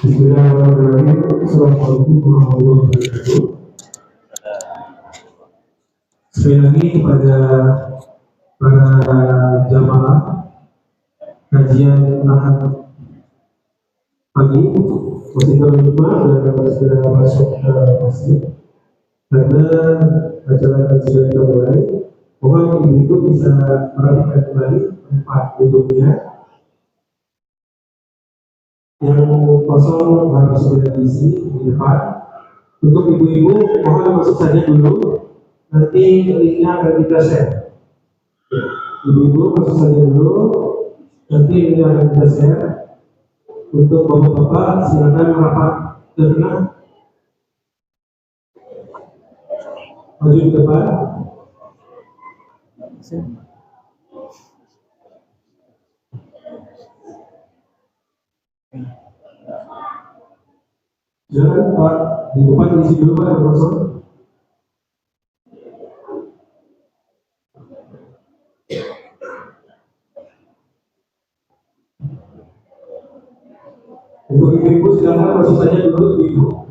Bismillahirrahmanirrahim. Assalamualaikum warahmatullahi wabarakatuh. Sekali lagi kepada para jamaah kajian Ahad pagi masih terlima dan dapat segera masuk ke masjid karena acara kajian kita mulai. Mohon ibu-ibu bisa merapikan kembali tempat duduknya. Yang kosong harus sudah diisi di depan. Untuk ibu-ibu mohon masuk saja dulu, nanti linknya akan kita share. Ibu-ibu masuk saja dulu, nanti linknya akan kita share. Untuk bapak-bapak silakan merapat ke tengah, maju ke depan. Jangan Pak, di depan diisi dulu Pak yang kosong. Untuk ibu-ibu silakan masuk saja dulu ibu.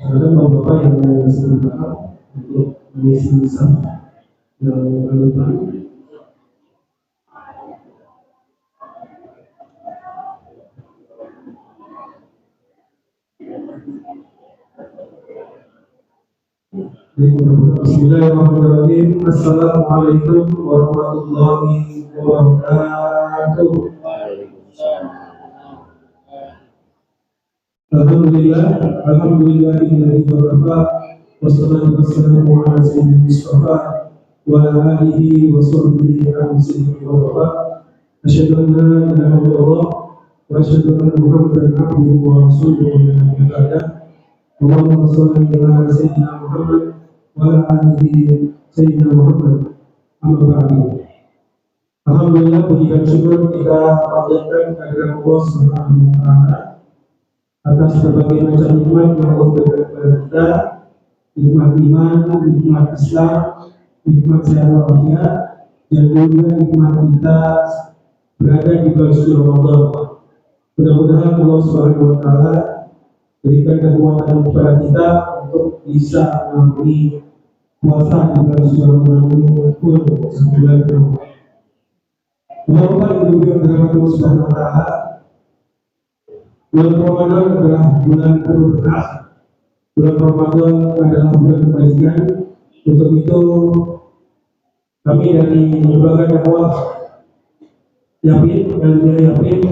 Ada bapak-bapak yang sebentar untuk mengisi sah yang relevan. Bismillahirrahmanirrahim. Assalamualaikum warahmatullahi wabarakatuh. Alhamdulillah ini berkat wassalatu wassalamu ala sayyidil Mustafa wa ala alihi wa sahbihi wa sallam. Asyhadu an la ilaha illallah wa asyhadu anna Muhammadan abduhu wa rasuluhu la ilaha illallah. Allahumma shalli ala sayyidina Muhammad wa ala alihi sayyidina Muhammad. Amma ba'du. Alhamdulillah, puji dan syukur kita panjatkan kehadirat Allah Subhanahu wa taala atas berbagai macam nikmat yang Allah berikan kepada kita, nikmat iman, nikmat Islam, nikmat sehat walafiat, dan juga nikmat kita berada di bulan suci Ramadan. Mudah-mudahan Allah Subhanahu wa taala berikan kekuatan kepada kita untuk bisa mengampuni puasa di bulan suci Ramadan ini pun sebulan penuh. Bapak Ibu yang dirahmati Allah Subhanahu wa taala, bulan Ramadan adalah bulan berkah. Bulan Ramadan adalah bulan kebaikan. Untuk itu kami dari lembaga dakwah Yapin dan Yapin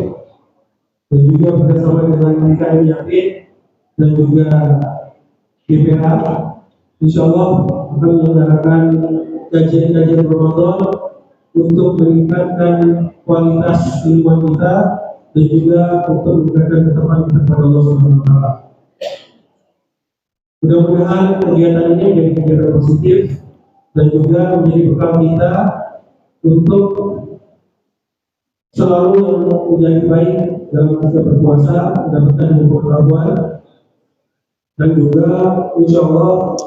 dan juga bersama dengan DKM Yapin dan juga GPA, insya Allah akan menyelenggarakan kajian-kajian Ramadan untuk meningkatkan kualitas ilmu kita dan juga untuk meningkatkan ketakwaan kita kepada Allah Subhanahu wa taala. Mudah-mudahan kegiatan ini menjadi kegiatan positif dan juga menjadi bekal kita untuk selalu menjadi baik dalam kita berpuasa, mendapatkan ilmu pengetahuan dan juga insya Allah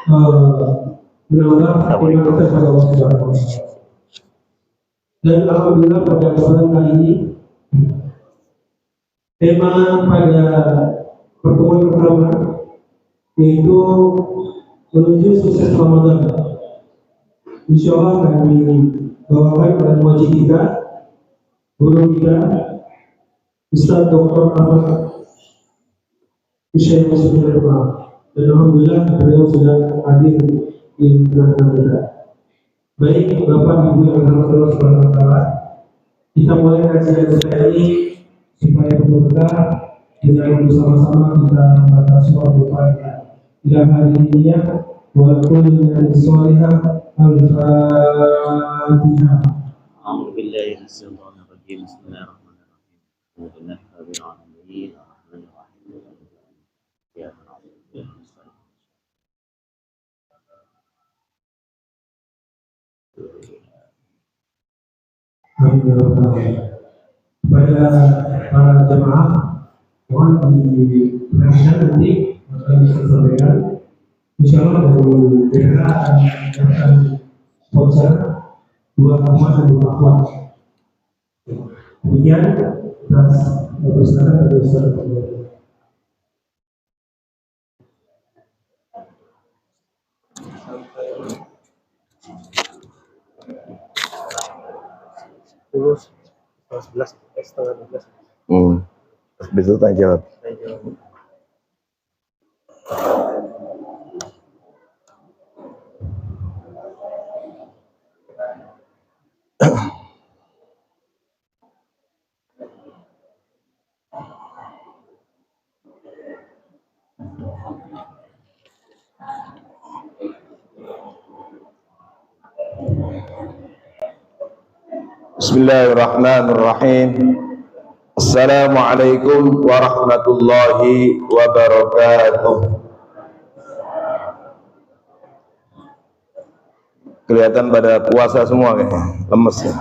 menambah iman kita kepada Allah Subhanahu wa taala. Dan alhamdulillah pada kesempatan kali ini tema pada pertemuan pertama yaitu menuju sukses Ramadan. Insya Allah kami bawakan dan wajib kita, guru kita, Ustaz Dr. Ahmad Syekh Muslim. Dan alhamdulillah beliau sudah hadir di tengah-tengah kita. Baik Bapak Ibu yang dirahmati Allah Subhanahu wa taala, kita mulai kajian kita ini supaya berkah dengan bersama-sama kita membaca surah Al-Fatihah. Ila hadiniya wa kullu min salihah Al-Fatihah. A'udzu billahi minasyaitonir rajim. Bismillahirrahmanirrahim. Alhamdulillahi rabbil alamin. Arrahmanir rahim. Ya Pada para jemaah mohon diperhatikan nanti akan disampaikan insyaallah dari BPA akan sponsor 2 kamar dan 2 akhwat. Kemudian atas persilakan dari Ustaz. Terus 11 setengah 12. Besok tanya jawab. Bismillahirrahmanirrahim. Assalamualaikum warahmatullahi wabarakatuh. Kelihatan pada puasa semua kayaknya, lemes ya.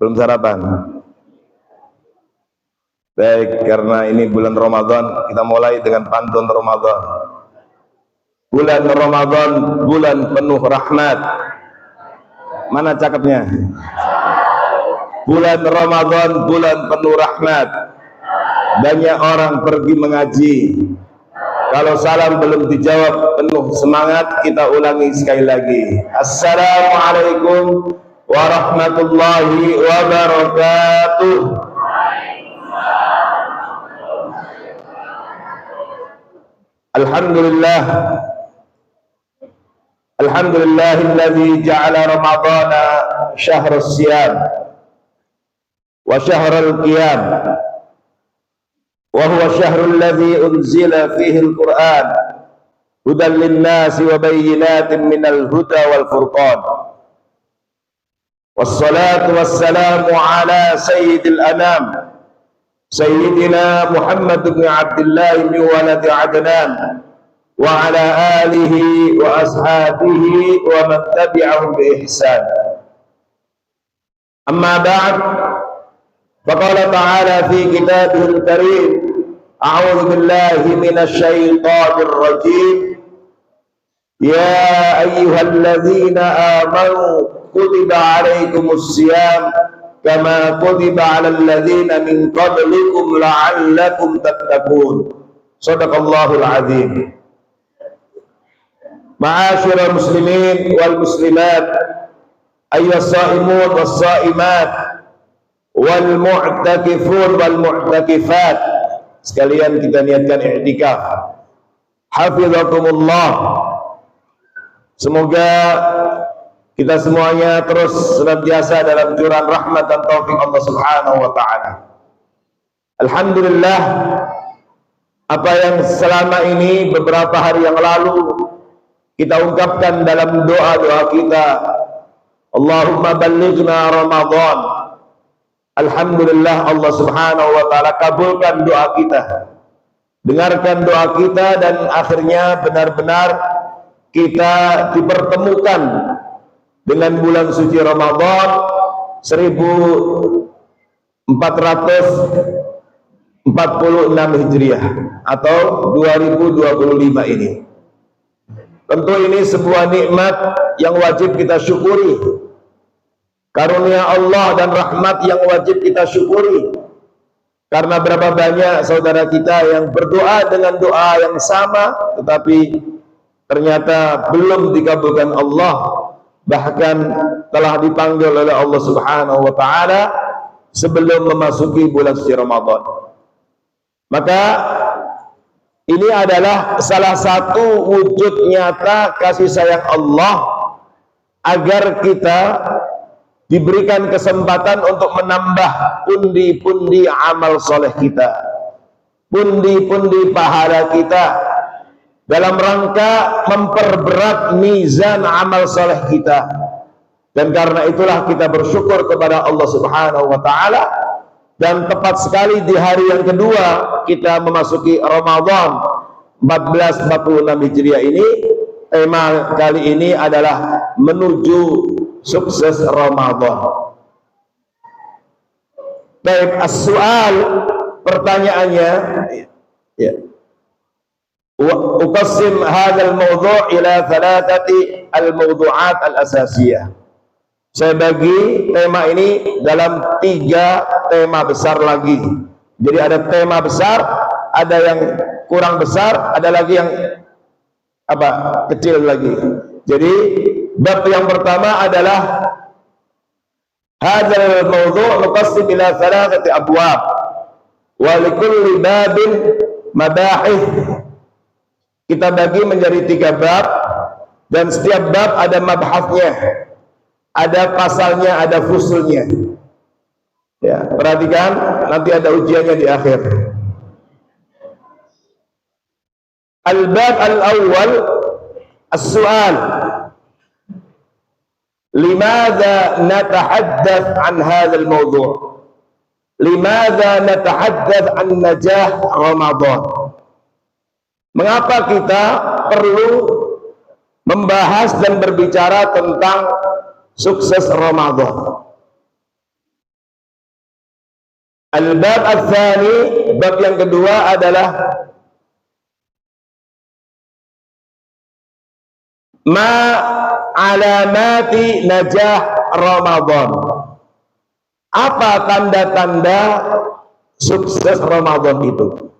Belum sarapan. Baik, karena ini bulan Ramadan, kita mulai dengan pantun Ramadan. Bulan Ramadan, bulan penuh rahmat. Mana cakepnya? Bulan Ramadan, bulan penuh rahmat. Banyak orang pergi mengaji. Kalau salam belum dijawab penuh semangat, kita ulangi sekali lagi. Assalamualaikum warahmatullahi wabarakatuh. Alhamdulillah. Alhamdulillahilladzi ja'ala Ramadhana syahrus siyam wa syahrul qiyam wa huwa syahrul ladzi unzila fihi al-Qur'an hudan lin-nasi wa bayyinatin minal huda wal furqan. Wassalatu wassalamu ala sayyidil anam sayyidina Muhammad bin Abdullah bin waladi Adnan wa ala alihi wa ashabihi wa man tabi'ahum bi ihsan. Amma ba'd, faqala ta'ala fi kitabihil karim, a'udzu billahi minasy syaithanir rajim. Ya ayyuhalladzina amanu kutiba 'alaikumus syiyam kama kutiba 'alal ladzina min qablikum la'allakum tattaqun. Shadaqallahul 'azim. Ma'asyiral muslimin wal muslimat ayyuhas shaimun was shaimat wal mu'takifun wal mu'takifat. Sekalian kita niatkan i'tikaf. Hafizakumullah. Semoga kita semuanya terus senantiasa dalam curahan rahmat dan taufik Allah Subhanahu wa taala. Alhamdulillah, apa yang selama ini beberapa hari yang lalu kita ungkapkan dalam doa-doa kita, Allahumma ballighna Ramadan. Alhamdulillah, Allah Subhanahu wa taala kabulkan doa kita, dengarkan doa kita, dan akhirnya benar-benar kita dipertemukan dengan bulan suci Ramadan 1446 Hijriah atau 2025 ini. Tentu ini sebuah nikmat yang wajib kita syukuri, karunia Allah dan rahmat yang wajib kita syukuri. Karena berapa banyak saudara kita yang berdoa dengan doa yang sama tetapi ternyata belum dikabulkan Allah, bahkan telah dipanggil oleh Allah Subhanahu wa taala sebelum memasuki bulan suci Ramadan. Maka ini adalah salah satu wujud nyata kasih sayang Allah agar kita diberikan kesempatan untuk menambah pundi-pundi amal soleh kita, pundi-pundi pahala kita, dalam rangka memperberat mizan amal soleh kita. Dan karena itulah kita bersyukur kepada Allah Subhanahu wa taala, dan tepat sekali di hari yang kedua kita memasuki Ramadan 1446 Hijriah ini. Tema kali ini adalah menuju sukses Ramadan. Baik, as-soal, pertanyaannya, ya. Uqassim hadzal mawdu' ila thalathati al-mawdu'at al-asasiyah. Saya bagi tema ini dalam 3 tema besar lagi. Jadi ada tema besar, ada yang kurang besar, ada lagi yang kecil lagi. Jadi bab yang pertama adalah hadzal mawdu' nuqassim ila thalathati abwab wa likulli babin mabahith. Kita bagi menjadi 3 bab, dan setiap bab ada mabhathnya, ada pasalnya, ada fusulnya. Ya, perhatikan, nanti ada ujiannya di akhir. Al-bab al-awwal, as-su'al. Limadha natahaddath an hadzal mawdu'? Limadha natahaddath an najah Ramadan? Mengapa kita perlu membahas dan berbicara tentang sukses Ramadan? Al-bab al-thani, bab yang kedua adalah ma alamati najah Ramadan. Apa tanda-tanda sukses Ramadan itu?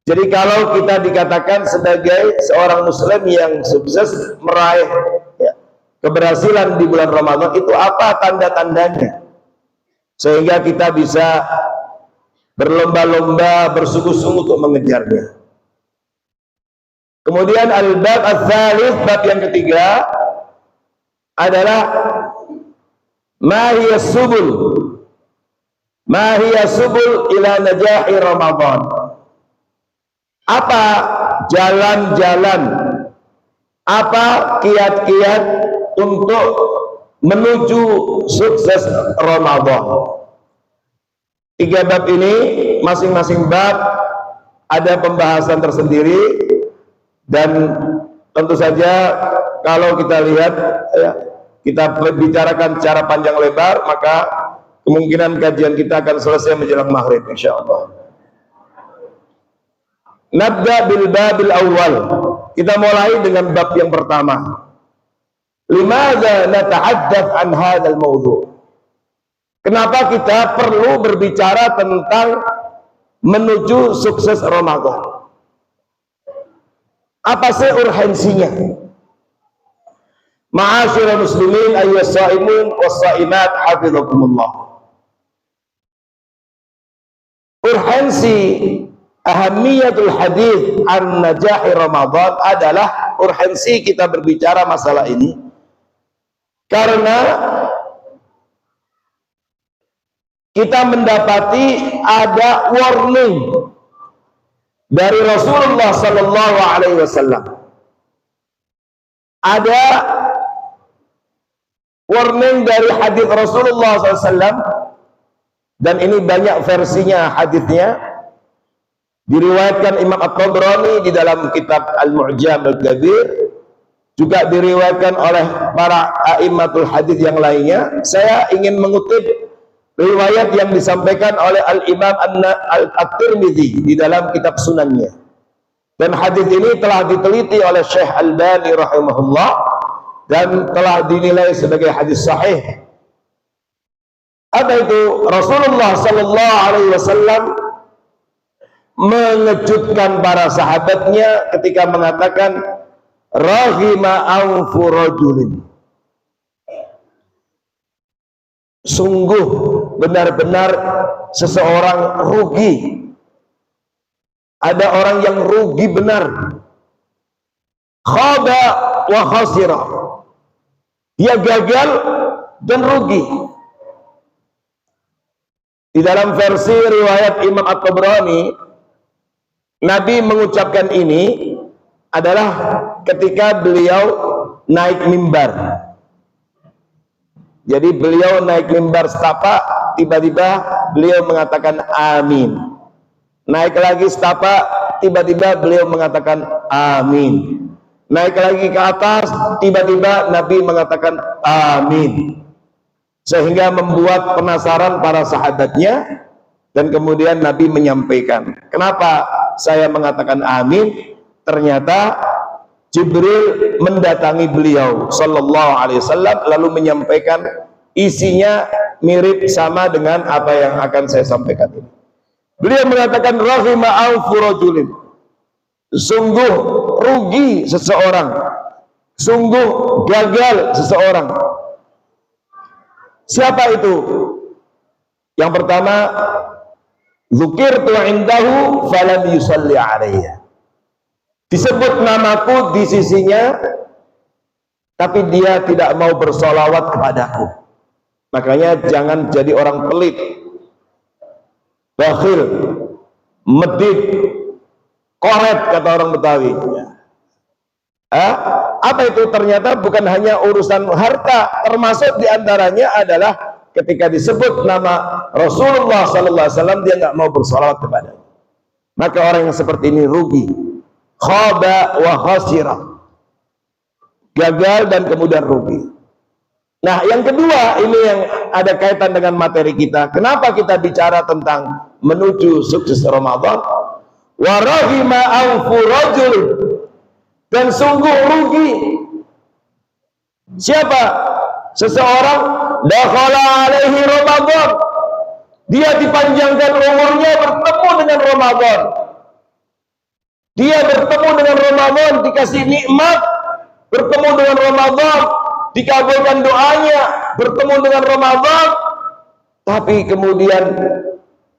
Jadi kalau kita dikatakan sebagai seorang muslim yang sukses meraih keberhasilan di bulan Ramadan, itu apa tanda-tandanya? Sehingga kita bisa berlomba-lomba, bersungguh-sungguh untuk mengejarnya. Kemudian al-bab al-thalith, bab yang ketiga adalah ma hiya subul ila najahi Ramadan. Apa jalan-jalan, apa kiat-kiat untuk menuju sukses Ramadan? 3 bab ini, masing-masing bab ada pembahasan tersendiri, dan tentu saja kalau kita lihat, ya, kita bicarakan secara panjang lebar, maka kemungkinan kajian kita akan selesai menjelang maghrib insyaallah. Nabda bil babil awal. Kita mulai dengan bab yang pertama. Limadha natahaddath an hadzal mawdu'? Kenapa kita perlu berbicara tentang menuju sukses Ramadan? Apa sih urgensinya? Ma'asyiral muslimin ayyuhas shaimun was-shaimat hafizakumullah. Urgensi ahamiyatul hadis an najahi Ramadan adalah urgensi kita berbicara masalah ini karena kita mendapati ada warning dari Rasulullah sallallahu alaihi wasallam. Ada warning dari hadis Rasulullah SAW, dan ini banyak versinya hadisnya. Diriwayatkan Imam At-Tabrani di dalam kitab Al-Mu'jam Al-Kabir, juga diriwayatkan oleh para a'immatul hadis yang lainnya. Saya ingin mengutip riwayat yang disampaikan oleh Al-Imam At-Tirmidzi di dalam kitab Sunannya. Dan hadis ini telah diteliti oleh Syekh Albani rahimahullah dan telah dinilai sebagai hadis sahih. Apa itu? Rasulullah sallallahu alaihi wasallam mengejutkan para sahabatnya ketika mengatakan rahima anfu rajulin, sungguh benar-benar seseorang rugi. Ada orang yang rugi benar, khaba wa khasira, dia gagal dan rugi. Di dalam versi riwayat Imam At-Tabrani, Nabi mengucapkan ini adalah ketika beliau naik mimbar. Jadi beliau naik mimbar setapak, tiba-tiba beliau mengatakan amin. Naik lagi setapak, tiba-tiba beliau mengatakan amin. Naik lagi ke atas, tiba-tiba Nabi mengatakan amin. Sehingga membuat penasaran para sahabatnya, dan kemudian Nabi menyampaikan, kenapa saya mengatakan amin? Ternyata Jibril mendatangi beliau sallallahu alaihi wasallam lalu menyampaikan isinya mirip sama dengan apa yang akan saya sampaikan ini. Beliau mengatakan rahima anfu rajulin, sungguh rugi seseorang, sungguh gagal seseorang. Siapa itu? Yang pertama, dzukirtu indahu falam yusalli alayya, disebut namaku di sisinya tapi dia tidak mau bersolawat kepadaku. Makanya jangan jadi orang pelit, bakhil, medit, koret kata orang Betawi. Apa itu? Ternyata bukan hanya urusan harta, termasuk diantaranya adalah ketika disebut nama Rasulullah SAW dia nggak mau bersolawat kepadanya. Maka orang yang seperti ini rugi, khaba wa khasira, gagal dan kemudian rugi. Nah, yang kedua ini yang ada kaitan dengan materi kita. Kenapa kita bicara tentang menuju sukses Ramadan? Wa rahima anfu rajul, dan sungguh rugi siapa? Seseorang dakhala alaihi Ramadan, dia dipanjangkan umurnya bertemu dengan Ramadan. Dia bertemu dengan Ramadan, dikasih nikmat, bertemu dengan Ramadan, dikabulkan doanya, bertemu dengan Ramadan, tapi kemudian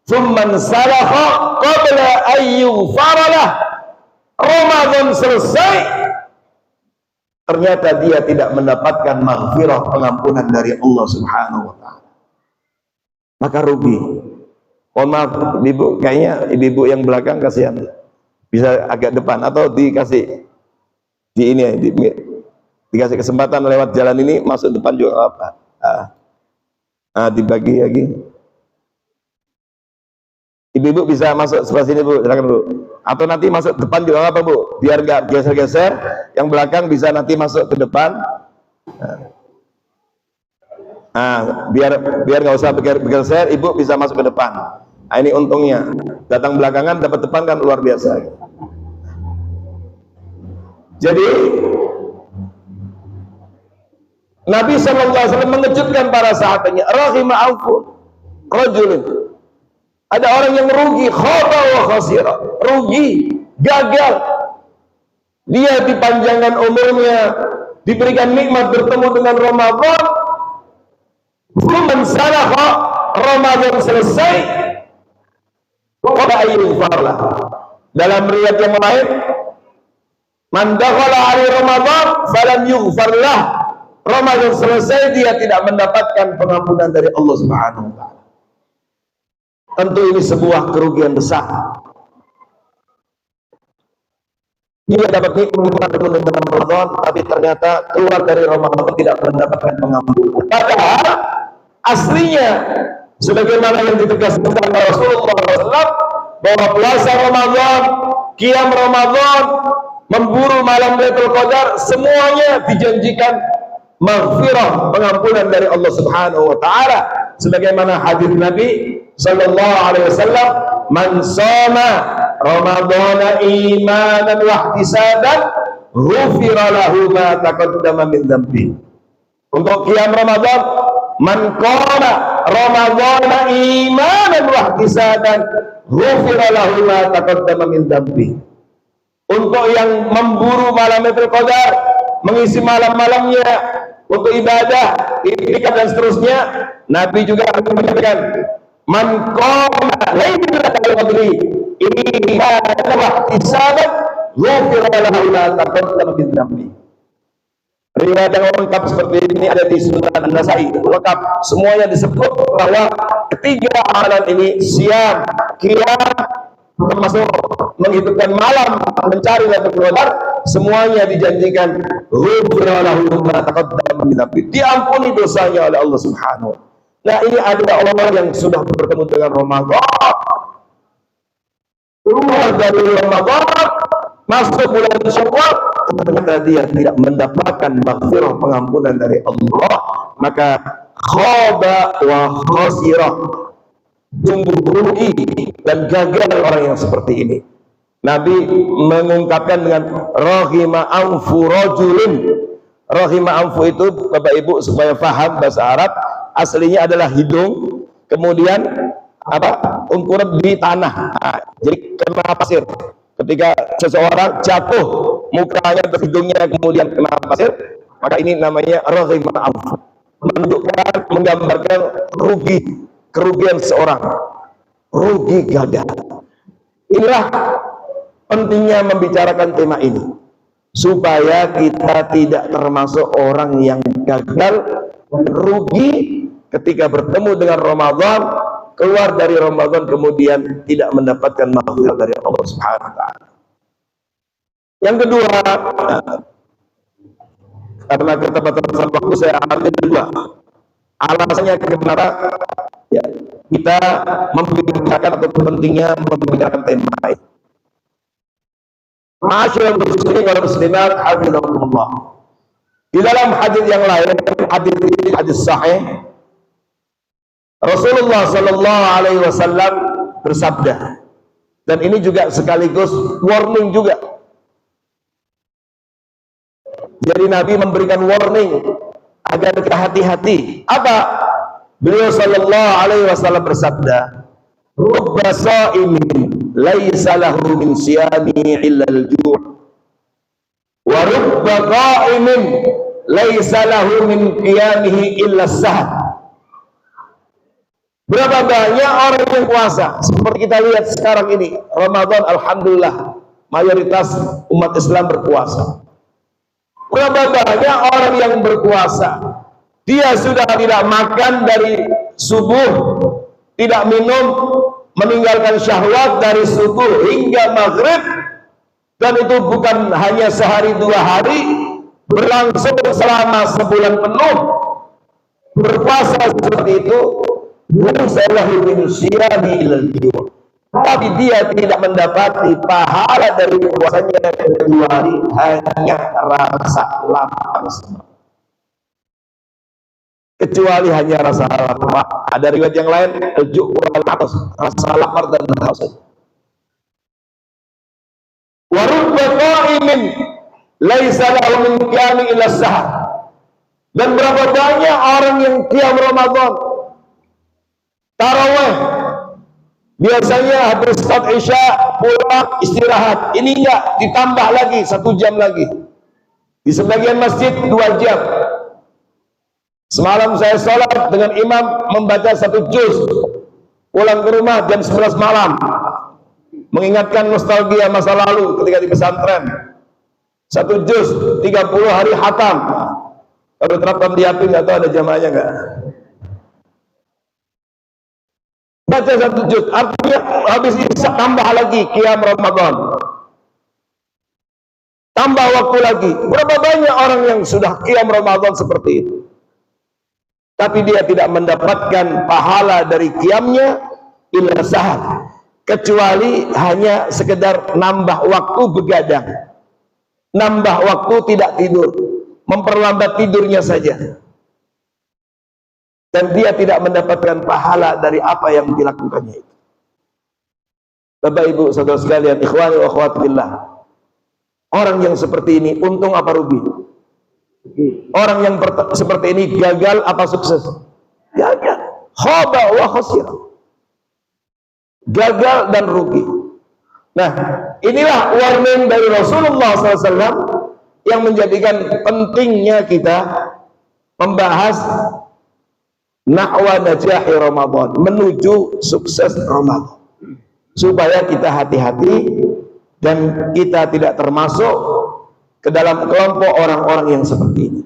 tsumman salakha qabla ayyufaralah, Ramadan selesai, ternyata dia tidak mendapatkan maghfirah, pengampunan dari Allah Subhanahu wa ta'ala. Maka rugi. Mohon maaf ibu, kayaknya ibu-ibu yang belakang kasihan, bisa agak depan atau dikasih di ini, dikasih kesempatan lewat jalan ini masuk depan juga apa? Dibagi lagi. Ibu-ibu bisa masuk sebelah sini bu, silakan bu. Atau nanti masuk depan juga apa bu? Biar nggak geser-geser, yang belakang bisa nanti masuk ke depan. Biar nggak usah bergeser, ibu bisa masuk ke depan. Ini untungnya, datang belakangan dapat depan kan luar biasa. Jadi Nabi SAW mengejutkan para sahabatnya, rahima anfu rajulin, ada orang yang rugi, khaba wa khasira, rugi, gagal. Dia dipanjangkan umurnya diberikan nikmat bertemu dengan Ramadan, man salakha, Ramadan selesai, qala ayyufarlah. Dalam riwayat yang lain, man dakhala ali Ramadan falam yughfarlah, Ramadan selesai dia tidak mendapatkan pengampunan dari Allah Subhanahu wa taala. Tentu ini sebuah kerugian besar. Dia dapat nikmat dengan Ramadan, tapi ternyata keluar dari Ramadan tidak mendapatkan pengampunan. Padahal aslinya, sebagaimana yang ditegaskan oleh Rasulullah SAW, bahwa puasa Ramadan, qiyam Ramadan, memburu malam Lailatul Qadar, semuanya dijanjikan maghfirah, pengampunan dari Allah Subhanahu wa taala. Sebagaimana hadis Nabi sallallahu alaihi wasallam, man shoma Ramadhana imanan wa ihtisaban ghufira lahu ma taqaddama min dhanbi. Untuk qiyam Ramadan, man qama Ramadhana imanan wa ihtisaban ghufira lahu ma taqaddama min dhanbi. Untuk yang memburu malam Lailatul Qadar, mengisi malam-malamnya untuk ibadah, itikaf dan seterusnya, Nabi juga mengatakan, man qama lailatul qadri imanan wa ihtisaban ghufira lahu ma taqaddama min dhanbi. Riwayat yang lengkap seperti ini ada di Sunan An-Nasai, lengkap semuanya disebut bahwa ketiga amalan ini, siam, qiyam, termasuk menghidupkan malam, mencari Lailatul Qadar, semuanya dijanjikan ghufira lahu ma taqaddama min dhanbi, diampuni dosanya oleh Allah Subhanahu wa taala. Nah, ini adalah orang yang sudah bertemu dengan Ramadan, keluar dari Ramadan, masuk bulan Syawal, ternyata dia tidak mendapatkan maghfirah, pengampunan dari Allah, maka khaba wa khasirah, sungguh rugi dan gagal orang yang seperti ini. Nabi mengungkapkan dengan rahima anfu rajulin. Rahima anfu itu, Bapak Ibu, supaya paham bahasa Arab, aslinya adalah hidung, kemudian apa, ungkuran di tanah. Nah, jadi kena pasir. Ketika seseorang jatuh, mukanya atau hidungnya kemudian kena pasir, maka ini namanya rahima anfu. Menunjukkan, menggambarkan rugi, kerugian seorang, rugi gagal. Inilah pentingnya membicarakan tema ini, supaya kita tidak termasuk orang yang gagal, rugi ketika bertemu dengan Ramadan, keluar dari Ramadan kemudian tidak mendapatkan maghfirah dari Allah Subhanahu wa taala. Yang kedua, karena keterbatasan waktu saya ambil dua alasannya kenapa ya kita membicarakan atau pentingnya membicarakan tema ini. Ma'asyiral muslimin wal muslimat, hafizakumullah. Di dalam hadis yang lain, hadis sahih, Rasulullah sallallahu alaihi wasallam bersabda, dan ini juga sekaligus warning juga. Jadi Nabi memberikan warning agar kita hati-hati. Apa? Beliau sallallahu alaihi wasallam bersabda, rubba sha'imin laisa lahu min siyami illa al-ju' wa rubba qa'imin laisa lahu min qiyamihi illa as-sahar. Berapa banyak orang yang puasa, seperti kita lihat sekarang ini Ramadan, alhamdulillah mayoritas umat Islam berpuasa. Berapa banyak orang yang berpuasa, dia sudah tidak makan dari subuh, tidak minum, meninggalkan syahwat dari subuh hingga maghrib, dan itu bukan hanya sehari dua hari, berlangsung selama sebulan penuh berpuasa seperti itu. Tapi dia tidak mendapati pahala dari puasanya kecuali hanya rasa lapar, kecuali hanya rasa lapar. Ada riwayat yang lain, rasa lapar dan haus. Wa rubba qa'imin laisa lahu min qiyami illa sahar. Dan berapa banyak orang yang qiyam Ramadan, tarawih, biasanya habis salat Isya pulang istirahat, ini enggak, ditambah lagi 1 jam lagi, Di sebagian masjid 2 jam. Semalam saya sholat dengan imam membaca 1 juz. Pulang ke rumah jam 11 malam. Mengingatkan nostalgia masa lalu ketika di pesantren. 1 juz 30 hari khatam. Kalau terapkan di HP nggak tahu ada jamaahnya nggak? Baca 1 juz, artinya habis isya tambah lagi qiyam Ramadan. Tambah waktu lagi. Berapa banyak orang yang sudah qiyam Ramadan seperti itu? Tapi dia tidak mendapatkan pahala dari qiyamnya illa sahar, kecuali hanya sekedar nambah waktu begadang, nambah waktu tidak tidur, memperlambat tidurnya saja, dan dia tidak mendapatkan pahala dari apa yang dilakukannya itu. Bapak Ibu saudara sekalian, ikhwani wa akhwati billah, orang yang seperti ini untung apa rugi? Orang yang seperti ini gagal apa sukses? Gagal. Khaba wa khasira. Gagal dan rugi. Nah, inilah warning dari Rasulullah SAW yang menjadikan pentingnya kita membahas nahwa najahi Ramadan, menuju sukses Ramadan, supaya kita hati-hati dan kita tidak termasuk ke dalam kelompok orang-orang yang seperti ini.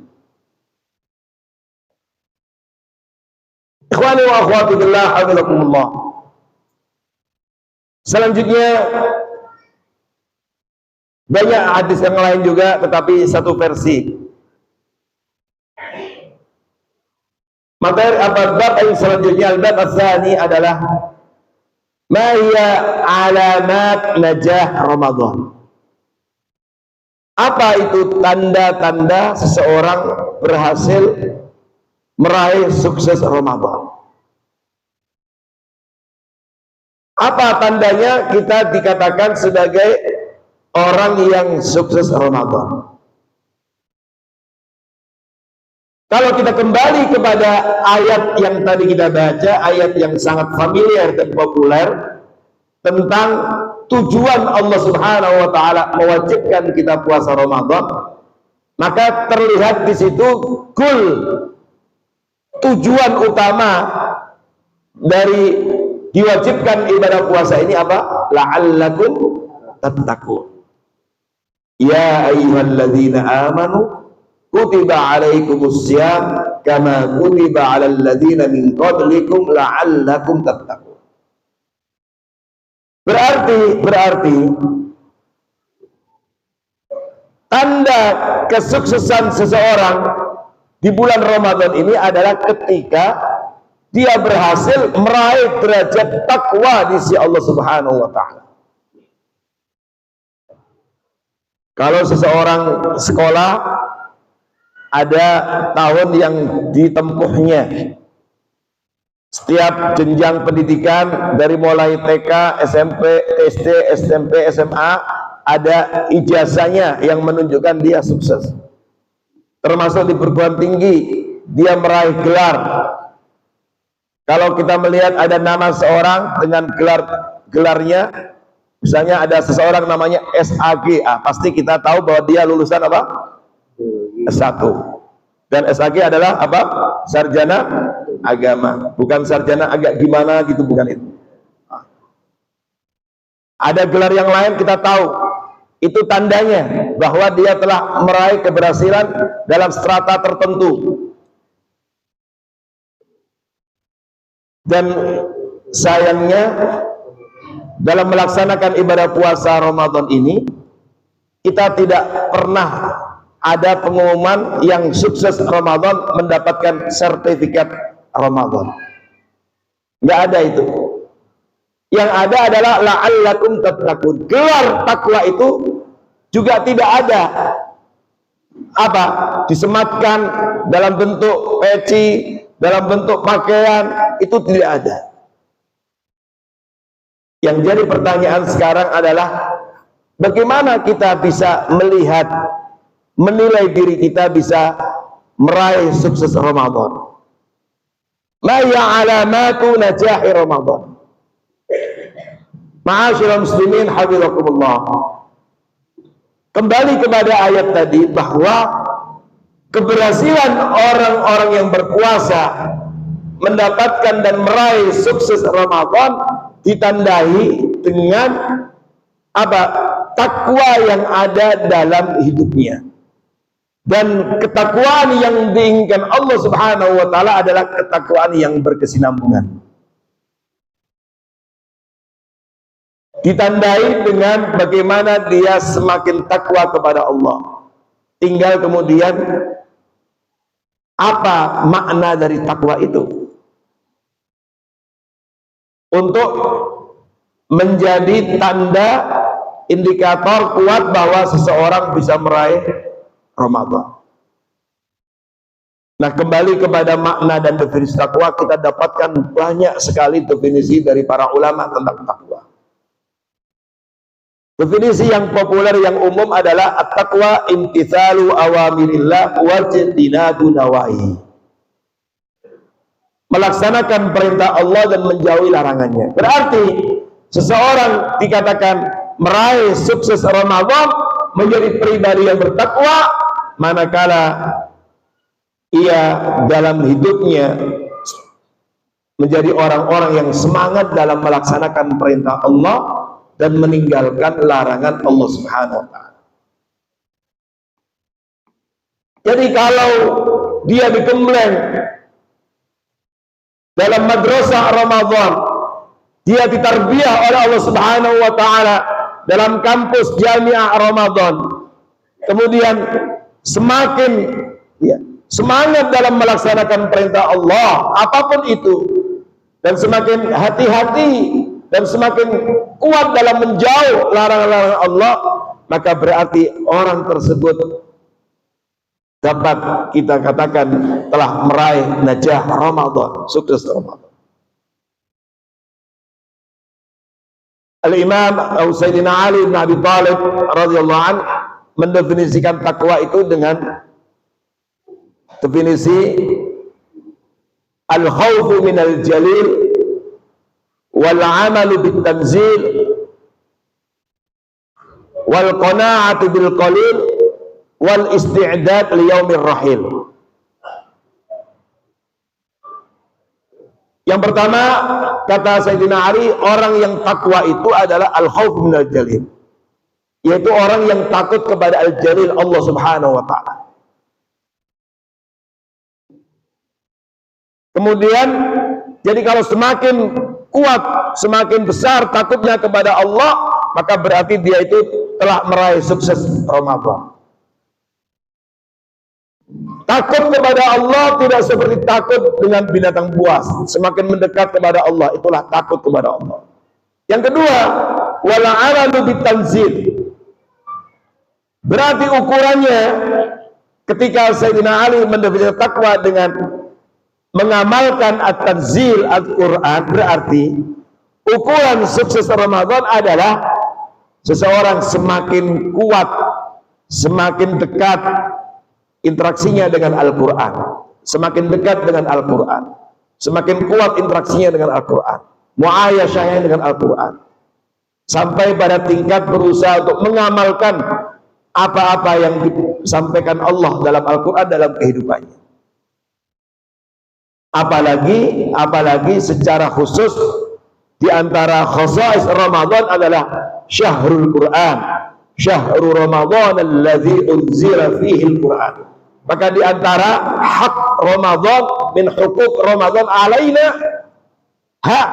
Ikhwani wa akhwati billah, hafizakumullah. Selanjutnya banyak hadis yang lain juga, tetapi satu versi. Materi bab yang selanjutnya, al-bab ats-tsani adalah ma hiya alamat najah Ramadan. Apa itu tanda-tanda seseorang berhasil meraih sukses Ramadan? Apa tandanya kita dikatakan sebagai orang yang sukses Ramadan? Kalau kita kembali kepada ayat yang tadi kita baca, ayat yang sangat familiar dan populer tentang tujuan Allah Subhanahu wa taala mewajibkan kita puasa Ramadan, maka terlihat di situ tujuan utama dari diwajibkan ibadah puasa ini apa? La'allakum tattaqun. Ya ayyuhalladzina amanu kutiba alaikumus syiyam kama kutiba alal ladzina min qablikum la'allakum tattaqun. Berarti tanda kesuksesan seseorang di bulan Ramadan ini adalah ketika dia berhasil meraih derajat takwa di sisi Allah Subhanahu wa taala. Kalau seseorang sekolah ada tahun yang ditempuhnya, setiap jenjang pendidikan dari mulai TK, SMP, SD, SMP, SMA ada ijazahnya yang menunjukkan dia sukses. Termasuk di perguruan tinggi dia meraih gelar. Kalau kita melihat ada nama seorang dengan gelarnya, misalnya ada seseorang namanya SAG, pasti kita tahu bahwa dia lulusan apa? S1. Dan SAG adalah apa? Sarjana agama, bukan sarjana agak gimana gitu, bukan itu. Ada gelar yang lain kita tahu, itu tandanya bahwa dia telah meraih keberhasilan dalam strata tertentu. Dan sayangnya dalam melaksanakan ibadah puasa Ramadan ini, kita tidak pernah ada pengumuman yang sukses Ramadan mendapatkan sertifikat Ramadan. Nggak ada itu. Yang ada adalah la'allakum tattaqun. Gelar takwa itu juga tidak ada apa? Disematkan dalam bentuk peci, dalam bentuk pakaian, itu tidak ada. Yang jadi pertanyaan sekarang adalah bagaimana kita bisa melihat, menilai diri kita bisa meraih sukses Ramadan. Ma ya alamatu najahi Ramadan. Ma'asyiral muslimin hafizakumullah. kembali kepada ayat tadi bahwa keberhasilan orang-orang yang berpuasa mendapatkan dan meraih sukses Ramadan ditandai dengan apa? Takwa yang ada dalam hidupnya. Dan ketakwaan yang diinginkan Allah Subhanahu wa taala adalah ketakwaan yang berkesinambungan. Ditandai dengan bagaimana dia semakin takwa kepada Allah. Tinggal kemudian apa makna dari takwa itu? Untuk menjadi tanda indikator kuat bahwa seseorang bisa meraih Ramadan. Nah, kembali kepada makna dan definisi takwa, kita dapatkan banyak sekali definisi dari para ulama tentang takwa. Definisi yang populer yang umum adalah at-taqwa imtithalu awamirillah wa ijtinabu nawahi. Melaksanakan perintah Allah dan menjauhi larangannya. Berarti seseorang dikatakan meraih sukses Ramadan, menjadi pribadi yang bertakwa manakala ia dalam hidupnya menjadi orang-orang yang semangat dalam melaksanakan perintah Allah dan meninggalkan larangan Allah Subhanahu wa taala. Jadi kalau dia digembleng dalam madrasah Ramadan, dia ditarbiyah oleh Allah Subhanahu wa taala dalam kampus Jamiah Ramadan, kemudian semakin semangat dalam melaksanakan perintah Allah apapun itu, dan semakin hati-hati dan semakin kuat dalam menjauh larangan-larangan Allah, maka berarti orang tersebut dapat kita katakan telah meraih najah Ramadan, sukses Ramadan. Al-Imam Sayyidina Ali bin Abi Thalib radhiyallahu anhu mendefinisikan takwa itu dengan definisi al-khawfu minal jalil wal amalu bit tanzil wal qana'atu bil qalil wal isti'dad li yaumir rahil. Yang pertama, kata Sayyidina Ali, orang yang takwa itu adalah al-khawf minal jalil, yaitu orang yang takut kepada al-jalil, Allah Subhanahu wa ta'ala. Kemudian, jadi kalau semakin kuat, semakin besar takutnya kepada Allah, maka berarti dia itu telah meraih sukses Ramadan. Takut kepada Allah tidak seperti takut dengan binatang buas. Semakin mendekat kepada Allah, itulah takut kepada Allah. Yang kedua, wala amalu bitanzil. Berarti ukurannya ketika Sayyidina Ali mendefinisikan takwa dengan mengamalkan at-tanzil Al-Quran, berarti ukuran sukses Ramadan adalah seseorang semakin kuat, semakin dekat interaksinya dengan Al-Quran, semakin dekat dengan Al-Quran, semakin kuat interaksinya dengan Al-Quran, mu'ayasyahnya dengan Al-Quran, sampai pada tingkat berusaha untuk mengamalkan apa-apa yang disampaikan Allah dalam Al-Quran dalam kehidupannya. Apalagi secara khusus di antara khasais Ramadan adalah syahrul Quran, syahrul Ramadan alladzi unzila fihi al-Quran. Maka di antara hak Ramadan min hukuk Ramadan alaina, hak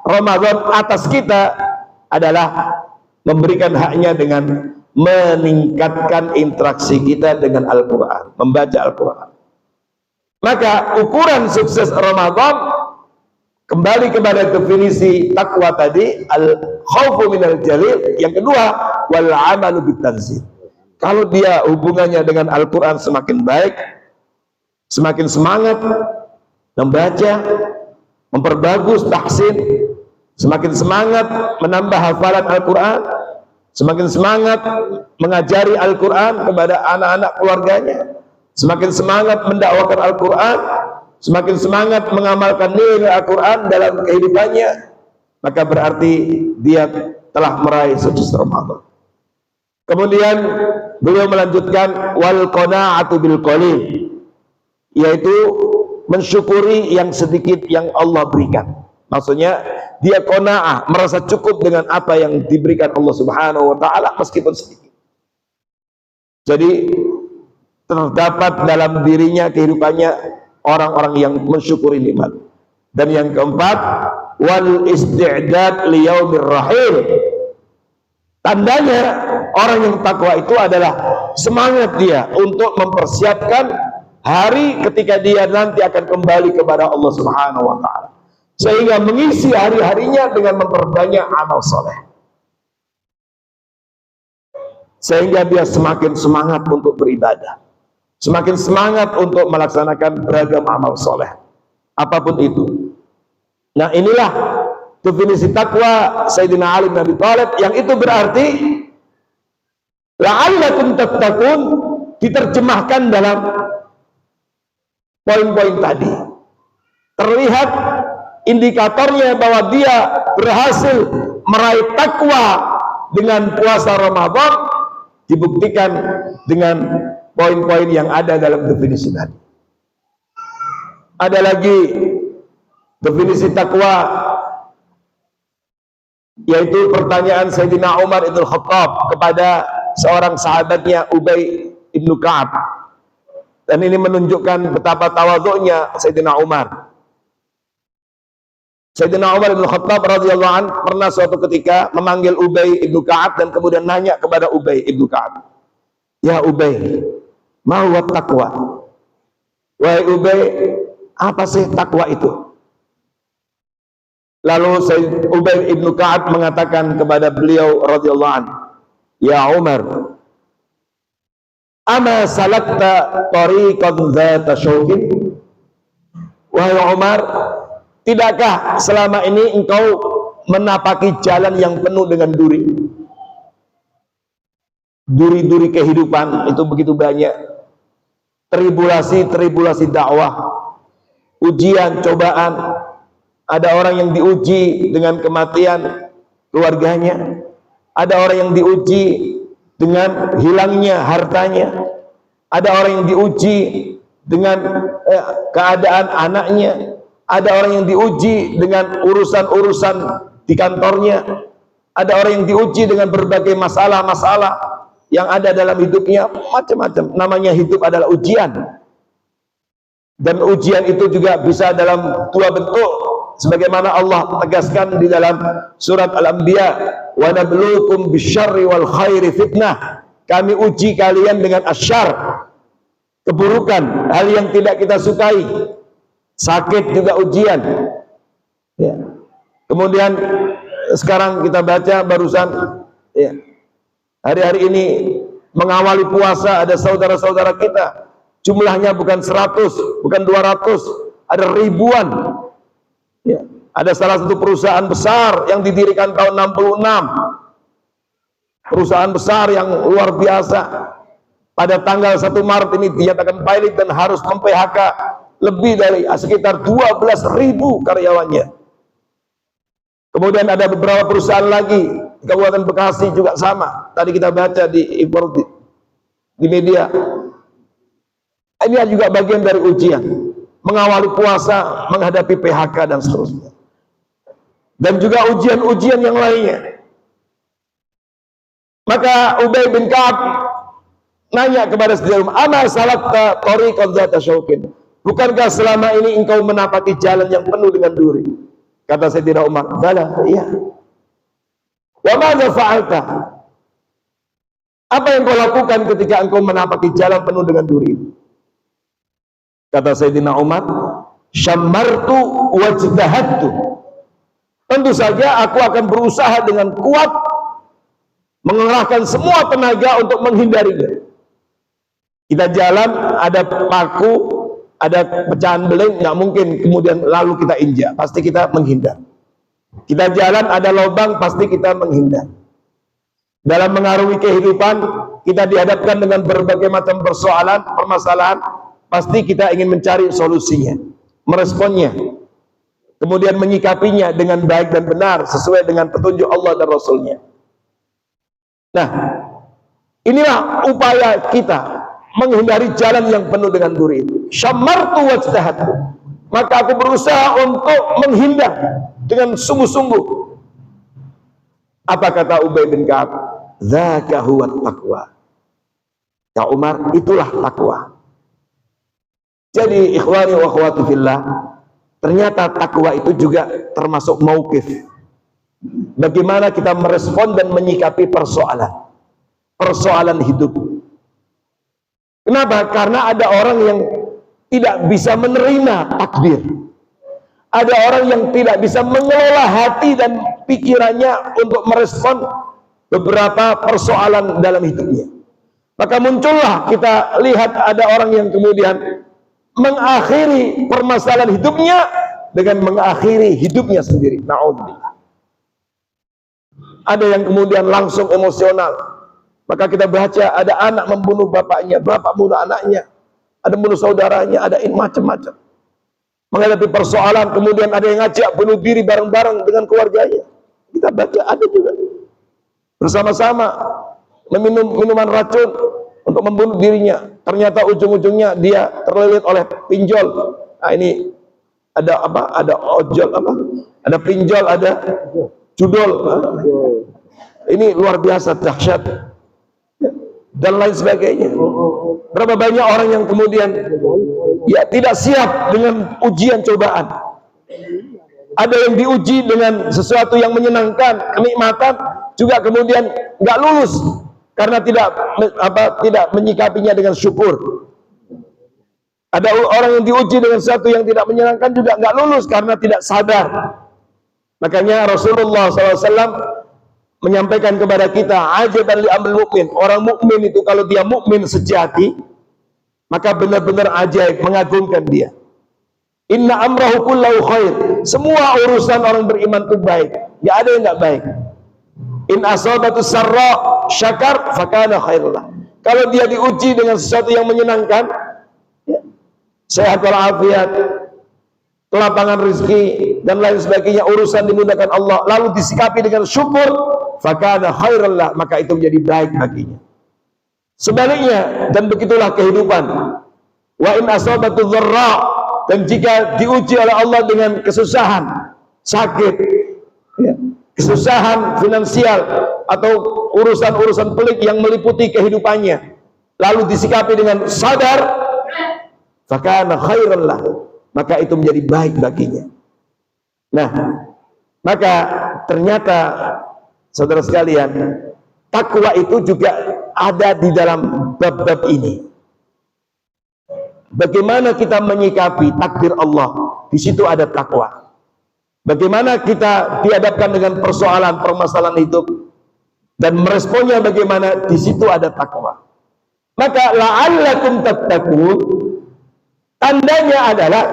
Ramadan atas kita adalah memberikan haknya dengan meningkatkan interaksi kita dengan Al-Quran, membaca Al-Quran. Maka ukuran sukses Ramadan kembali kepada definisi takwa tadi, al-khawfu minal jalil. Yang kedua, wal amalu bitanzil. Kalau dia hubungannya dengan Al-Quran semakin baik, semakin semangat membaca, memperbagus tahsin, semakin semangat menambah hafalan Al-Quran, semakin semangat mengajari Al-Quran kepada anak-anak keluarganya, semakin semangat mendakwakan Al-Quran, semakin semangat mengamalkan nilai Al-Quran dalam kehidupannya, maka berarti dia telah meraih sukses Ramadan. Kemudian beliau melanjutkan wal qanaatu bil qalil, yaitu mensyukuri yang sedikit yang Allah berikan. Maksudnya dia qanaah, merasa cukup dengan apa yang diberikan Allah Subhanahu wa taala meskipun sedikit. Jadi terdapat dalam dirinya, kehidupannya orang-orang yang mensyukuri nikmat. Dan yang keempat, wal isti'dad li yaumir rahil. Tandanya orang yang takwa itu adalah semangat dia untuk mempersiapkan hari ketika dia nanti akan kembali kepada Allah Subhanahu wa taala. Sehingga mengisi hari-harinya dengan memperbanyak amal soleh. Sehingga dia semakin semangat untuk beribadah, semakin semangat untuk melaksanakan beragam amal soleh, apapun itu. Nah, inilah definisi takwa Sayyidina Ali bin Abi Thalib, yang itu berarti la'allakum tattaqun diterjemahkan dalam poin-poin tadi. Terlihat indikatornya bahwa dia berhasil meraih takwa dengan puasa Ramadan, dibuktikan dengan poin-poin yang ada dalam definisi tadi. Ada lagi definisi takwa, yaitu pertanyaan Sayyidina Umar ibn Khattab kepada seorang sahabatnya Ubay ibn Ka'ab. Dan ini menunjukkan betapa tawadhu'nya Sayyidina Umar. Sayyidina Umar ibn Khattab radhiyallahu anhu pernah suatu ketika memanggil Ubay ibn Ka'ab dan kemudian nanya kepada Ubay ibn Ka'ab, "Ya Ubay, ma huwa taqwa?" Wahai Ubay, apa sih takwa itu? Lalu Ubay ibn Ka'ab mengatakan kepada beliau radhiyallahu anhu, "Ya Umar, ama salakta tariqan dzata syauqin?" Wahai Umar, tidakkah selama ini engkau menapaki jalan yang penuh dengan duri? Duri-duri kehidupan itu begitu banyak. Tribulasi dakwah, ujian, cobaan. Ada orang yang diuji dengan kematian keluarganya. Ada orang yang diuji dengan hilangnya hartanya. Ada orang yang diuji dengan keadaan anaknya. Ada orang yang diuji dengan urusan-urusan di kantornya. Ada orang yang diuji dengan berbagai masalah-masalah yang ada dalam hidupnya, macam-macam. Namanya hidup adalah ujian. Dan ujian itu juga bisa dalam dua bentuk, sebagaimana Allah tegaskan di dalam surat Al-Anbiya, "Wa nabluukum bisyarri wal khairi fitnah." Kami uji kalian dengan asyar, keburukan, hal yang tidak kita sukai. Sakit juga ujian. Ya. Kemudian sekarang kita baca barusan, ya, hari-hari ini mengawali puasa, ada saudara-saudara kita, jumlahnya bukan 100, bukan 200, ada ribuan. Ya. Ada salah satu perusahaan besar yang didirikan tahun 66, perusahaan besar yang luar biasa. Pada tanggal 1 Maret ini dinyatakan pilot dan harus mem-PHK lebih dari sekitar 12.000 karyawannya. Kemudian ada beberapa perusahaan lagi di Kabupaten Bekasi juga sama. Tadi kita baca di media. Ini juga bagian dari ujian, mengawali puasa, menghadapi PHK dan seterusnya. Dan juga ujian-ujian yang lainnya. Maka Ubay bin Ka'ab nanya kepada Sayyidina Umar, "Ama salakta tariqan dzata syauqin?" Bukankah selama ini engkau menapaki jalan yang penuh dengan duri? Kata Sayyidina Umar, "Bala, iya." "Wa madza fa'alta?" Apa yang kau lakukan ketika engkau menapaki jalan penuh dengan duri? Kata Sayyidina Umar, "Syammartu wajdahattu." Tentu saja aku akan berusaha dengan kuat mengerahkan semua tenaga untuk menghindarinya. Kita jalan, ada paku, ada pecahan beling, nggak mungkin kemudian lalu kita injak, pasti kita menghindar. Kita jalan, ada lubang, pasti kita menghindar. Dalam mengarungi kehidupan, kita dihadapkan dengan berbagai macam persoalan, permasalahan, pasti kita ingin mencari solusinya, meresponnya, kemudian menyikapinya dengan baik dan benar sesuai dengan petunjuk Allah dan Rasulnya. Nah, Inilah upaya kita menghindari jalan yang penuh dengan duri itu. Syamartu wajtahadtu, maka aku berusaha untuk menghindar dengan sungguh-sungguh. Apa kata Ubay bin Ka'ab? Dzaka huwa taqwa. Ya Umar, itulah takwa. Jadi ikhwani wa akhwati fillah, ternyata takwa itu juga termasuk mauqif. Bagaimana kita merespon dan menyikapi persoalan hidup. Kenapa? Karena ada orang yang tidak bisa menerima takdir. Ada orang yang tidak bisa mengelola hati dan pikirannya untuk merespon beberapa persoalan dalam hidupnya. Maka muncullah, kita lihat ada orang yang kemudian mengakhiri permasalahan hidupnya dengan mengakhiri hidupnya sendiri. Na'udzubillah. Ada yang kemudian langsung emosional. Maka kita baca ada anak membunuh bapaknya, bapak membunuh anaknya, ada membunuh saudaranya, ada macam-macam. Menghadapi persoalan, kemudian ada yang ngajak bunuh diri bareng-bareng dengan keluarganya. Kita baca ada juga bersama-sama meminum minuman racun untuk membunuh dirinya. Ternyata ujung-ujungnya dia terlilit oleh pinjol. Nah, ini ada apa? Ada ojol apa? Ada pinjol, ada judol. Ini luar biasa dahsyat dan lain sebagainya. Berapa banyak orang yang kemudian ya tidak siap dengan ujian cobaan. Ada yang diuji dengan sesuatu yang menyenangkan, kenikmatan, juga kemudian nggak lulus karena tidak menyikapinya dengan syukur. Ada orang yang diuji dengan sesuatu yang tidak menyenangkan juga nggak lulus karena tidak sadar. Makanya Rasulullah SAW menyampaikan kepada kita, ajaban li amril mukmin. Orang mukmin itu kalau dia mukmin sejati, maka benar-benar ajaib, mengagumkan dia. Inna amrahu kullahu khair. Semua urusan orang beriman itu baik. Nggak ada yang nggak baik. In asabatu sarra syakar fakana khairullah. Kalau dia diuji dengan sesuatu yang menyenangkan, ya, sehat walafiat, kelapangan rezeki dan lain sebagainya, urusan dimudahkan Allah, lalu disikapi dengan syukur, fakana khairullah, maka itu menjadi baik baginya. Sebaliknya, dan begitulah kehidupan. Wa in asabatu dharra, dan jika diuji oleh Allah dengan kesusahan, sakit, ya, kesusahan finansial atau urusan-urusan pelik yang meliputi kehidupannya, lalu disikapi dengan sadar, fakana khairullah, maka itu menjadi baik baginya. Nah, maka ternyata saudara sekalian, takwa itu juga ada di dalam bab-bab ini. Bagaimana kita menyikapi takdir Allah, di situ ada takwa. Bagaimana kita dihadapkan dengan persoalan, permasalahan hidup dan meresponnya bagaimana, di situ ada takwa. Maka la'allakum tattaqun, tandanya adalah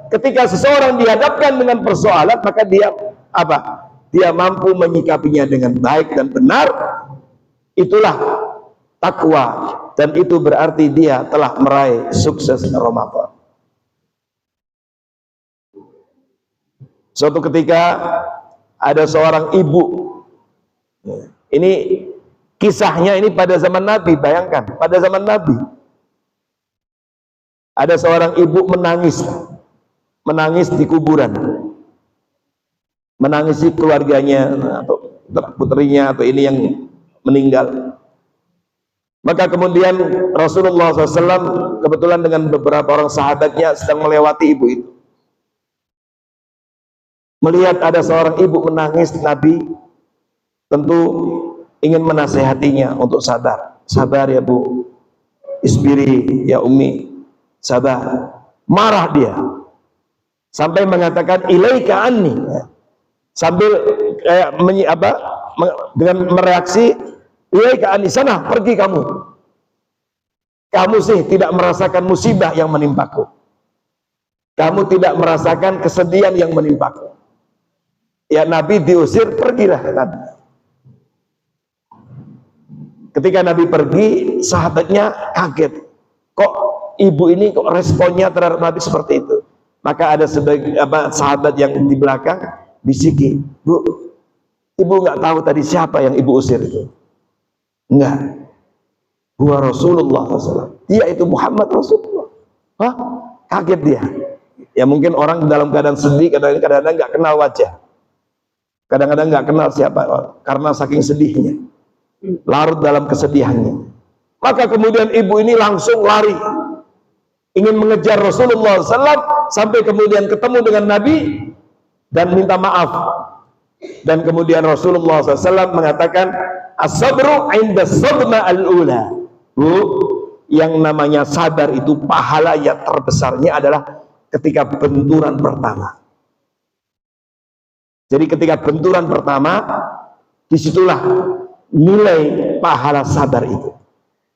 ketika seseorang dihadapkan dengan persoalan, maka dia apa? Dia mampu menyikapinya dengan baik dan benar. Itulah takwa, dan itu berarti dia telah meraih sukses Ramadan. Suatu ketika ada seorang ibu, ini kisahnya ini pada zaman Nabi. Bayangkan, pada zaman Nabi ada seorang ibu menangis di kuburan, menangisi keluarganya atau putrinya atau ini yang meninggal. Maka kemudian Rasulullah SAW kebetulan dengan beberapa orang sahabatnya sedang melewati ibu itu. Melihat ada seorang ibu menangis, Nabi tentu ingin menasehatinya untuk sabar. Sabar ya Bu, isbiri ya Umi, sabar. Marah dia sampai mengatakan ilaika anni, sambil kayak dengan mereaksi, ilaika anni, sana pergi kamu. Kamu sih tidak merasakan musibah yang menimpaku. Kamu tidak merasakan kesedihan yang menimpaku. Ya Nabi diusir, pergilah Nabi. Ketika Nabi pergi, sahabatnya kaget. Kok ibu ini kok responnya terhadap Nabi seperti itu? Maka ada sahabat yang di belakang bisiki, Bu, ibu nggak tahu tadi siapa yang ibu usir itu? Enggak. huwa Rasulullah SAW. Dia itu Muhammad Rasulullah. Hah? Kaget dia. Ya mungkin orang dalam keadaan sedih, kadang-kadang nggak kenal wajah. Kadang-kadang nggak kenal siapa, karena saking sedihnya. Larut dalam kesedihannya. Maka kemudian ibu ini langsung lari. Ingin mengejar Rasulullah SAW, sampai kemudian ketemu dengan Nabi, dan minta maaf. Dan kemudian Rasulullah SAW mengatakan, as-sabru inda sadma al-ula. Bu, yang namanya sabar itu pahala yang terbesarnya adalah ketika benturan pertama. Jadi ketika benturan pertama, disitulah nilai pahala sabar itu.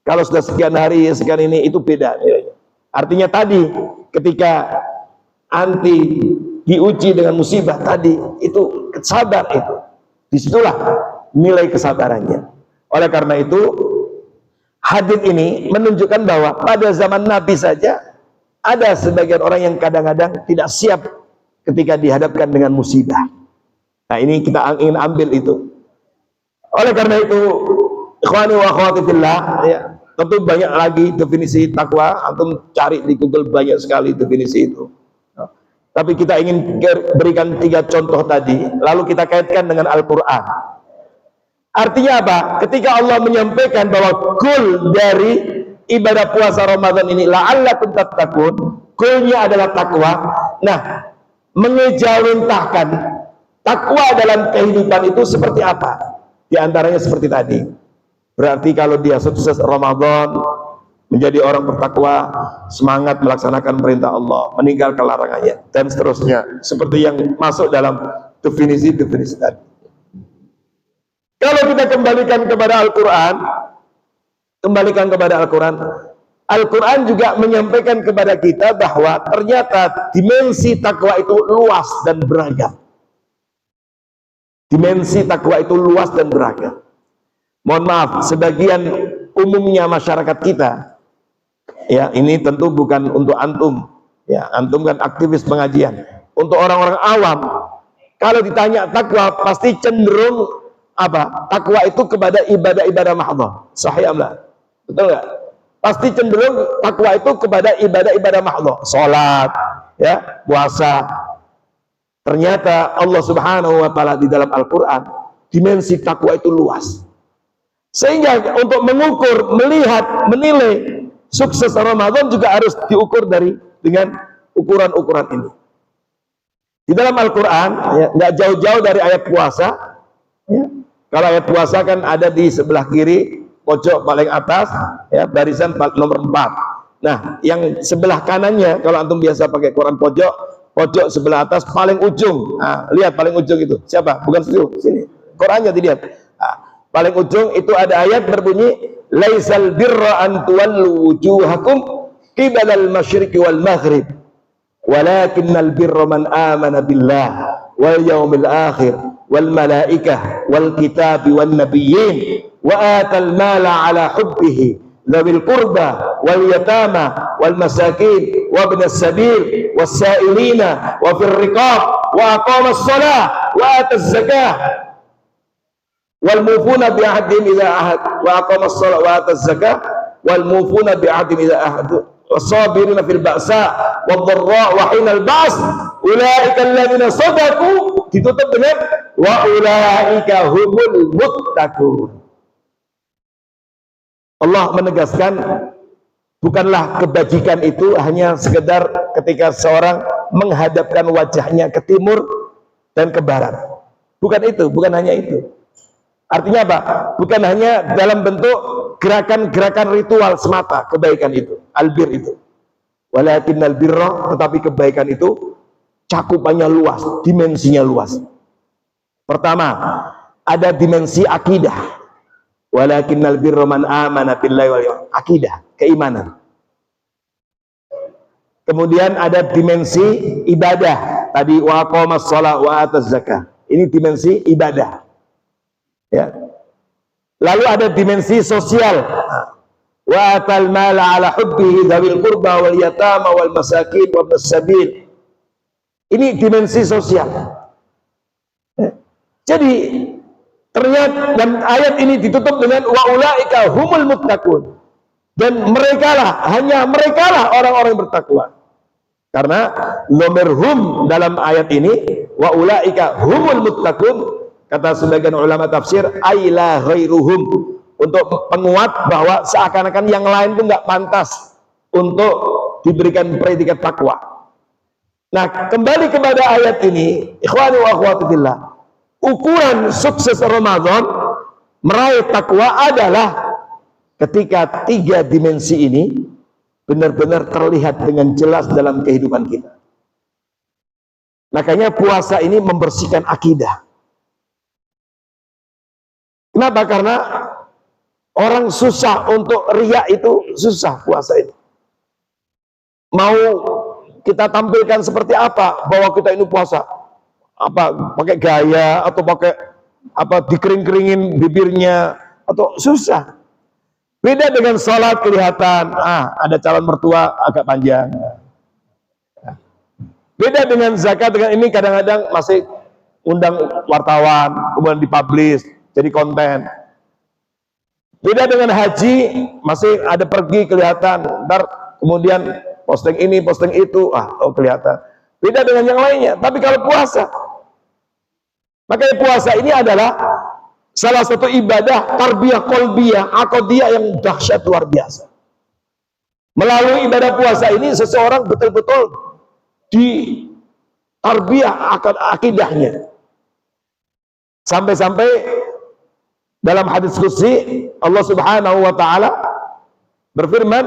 Kalau sudah sekian hari, sekian ini, itu beda nilainya. Artinya tadi, ketika anti diuji dengan musibah tadi, itu sabar itu. Disitulah nilai kesabarannya. Oleh karena itu, hadits ini menunjukkan bahwa pada zaman Nabi saja, ada sebagian orang yang kadang-kadang tidak siap ketika dihadapkan dengan musibah. Nah ini kita ingin ambil itu. Oleh karena itu, ikhwani wa akhwati fillah, ya, tentu banyak lagi definisi takwa. Antum cari di Google banyak sekali definisi itu. Tapi kita ingin berikan 3 contoh tadi, lalu kita kaitkan dengan Al-Quran. Artinya apa? Ketika Allah menyampaikan bahwa goal dari ibadah puasa Ramadan ini la'allakum tattaqun, goalnya adalah takwa. Nah, mengejawantahkan takwa dalam kehidupan itu seperti apa? Di antaranya seperti tadi. Berarti kalau dia sukses Ramadan, menjadi orang bertakwa, semangat melaksanakan perintah Allah, meninggalkan larangannya, dan seterusnya. Seperti yang masuk dalam definisi-definisi tadi. Kalau kita kembalikan kepada Al-Quran, Al-Quran juga menyampaikan kepada kita bahwa ternyata dimensi takwa itu luas dan beragam. Dimensi takwa itu luas dan beragam. Mohon maaf, sebagian umumnya masyarakat kita, ya ini tentu bukan untuk antum, ya antum kan aktivis pengajian. Untuk orang-orang awam, kalau ditanya takwa pasti cenderung apa? Takwa itu kepada ibadah-ibadah mahdhah. Sahih amla? Betul nggak? Pasti cenderung takwa itu kepada ibadah-ibadah mahdhah. Salat, ya, puasa. Ternyata Allah Subhanahu wa taala di dalam Al-Qur'an dimensi takwa itu luas. Sehingga untuk mengukur, melihat, menilai sukses Ramadan juga harus diukur dengan ukuran-ukuran ini. Di dalam Al-Qur'an, ya, nggak jauh-jauh dari ayat puasa, ya. Kalau ayat puasa kan ada di sebelah kiri, pojok paling atas, ya, barisan nomor 4. Nah, yang sebelah kanannya, kalau antum biasa pakai Quran pojok sebelah atas paling ujung. Nah, lihat paling ujung itu. Siapa? Bukan situ, sini. Qurannya dilihat. Nah, paling ujung itu ada ayat berbunyi, laisal birra an tuwallu wujuhakum qibalal masyriqi wal maghrib. Walakinnal birra man amana billah wal yaumil akhir wal malaikah wal kitabi wan nabiyyin wa atal mala ala hubbihi dzawil qurba wal yatama wal masakin wa ibnas sabil was sa'ilina wa fir riqab wa aqamas shalah wa ataz zakah wal mufuna bi ahdihim idza ahad wa aqamas shalah wa ataz zakah wal mufuna bi ahdihim idza ahad wasabirina fil ba'sa wadh-dharra wa hinal ba's ulaika alladziina shadaqu, ditutup dengan wa ulaika humul muttaqun. Allah menegaskan bukanlah kebajikan itu hanya sekedar ketika seorang menghadapkan wajahnya ke timur dan ke barat. Bukan itu, bukan hanya itu. Artinya apa? Bukan hanya dalam bentuk gerakan-gerakan ritual semata kebaikan itu, albir itu. Walakinnal birra, tetapi kebaikan itu cakupannya luas, dimensinya luas. Pertama, ada dimensi akidah. Walakinnal birra man amana billahi wal yawmil akhir, akidah, keimanan. Kemudian ada dimensi ibadah. Tadi wa aqamas shalah wa ataz zakah. Ini dimensi ibadah. Ya. Lalu ada dimensi sosial. Wa atal mala ala hubbihi dzawil qurba wal yatama wal masakin wa ibnas sabil. Ini dimensi sosial. Ya. Jadi ternyata dan ayat ini ditutup dengan wa ulaika humul muttaqun. Dan hanya mereka lah orang-orang yang bertakwa. Karena nomerhum dalam ayat ini wa ulaika humul muttaqun, kata sebagian ulama tafsir aila ghairuhum, untuk penguat bahwa seakan-akan yang lain itu nggak pantas untuk diberikan predikat takwa. Nah, kembali kepada ayat ini, ikhwani wa akhwati fillah, ukuran sukses Ramadan meraih takwa adalah ketika 3 dimensi ini benar-benar terlihat dengan jelas dalam kehidupan kita. Makanya puasa ini membersihkan akidah. Kenapa? Karena orang susah untuk riya, itu susah puasa ini. Mau kita tampilkan seperti apa bahwa kita ini puasa, apa pakai gaya atau pakai apa dikering-keringin bibirnya, atau susah. Beda dengan sholat, kelihatan ada calon mertua agak panjang. Beda dengan zakat, dengan ini kadang-kadang masih undang wartawan kemudian dipublish jadi konten. Beda dengan haji, masih ada pergi kelihatan, ntar kemudian posting ini posting itu, kelihatan. Beda dengan yang lainnya. Tapi kalau puasa, makanya puasa ini adalah salah satu ibadah tarbiyah qalbiyah, aqdiyah yang dahsyat luar biasa. Melalui ibadah puasa ini seseorang betul-betul di tarbiyah akidahnya. Sampai-sampai dalam hadis qudsi Allah Subhanahu wa taala berfirman,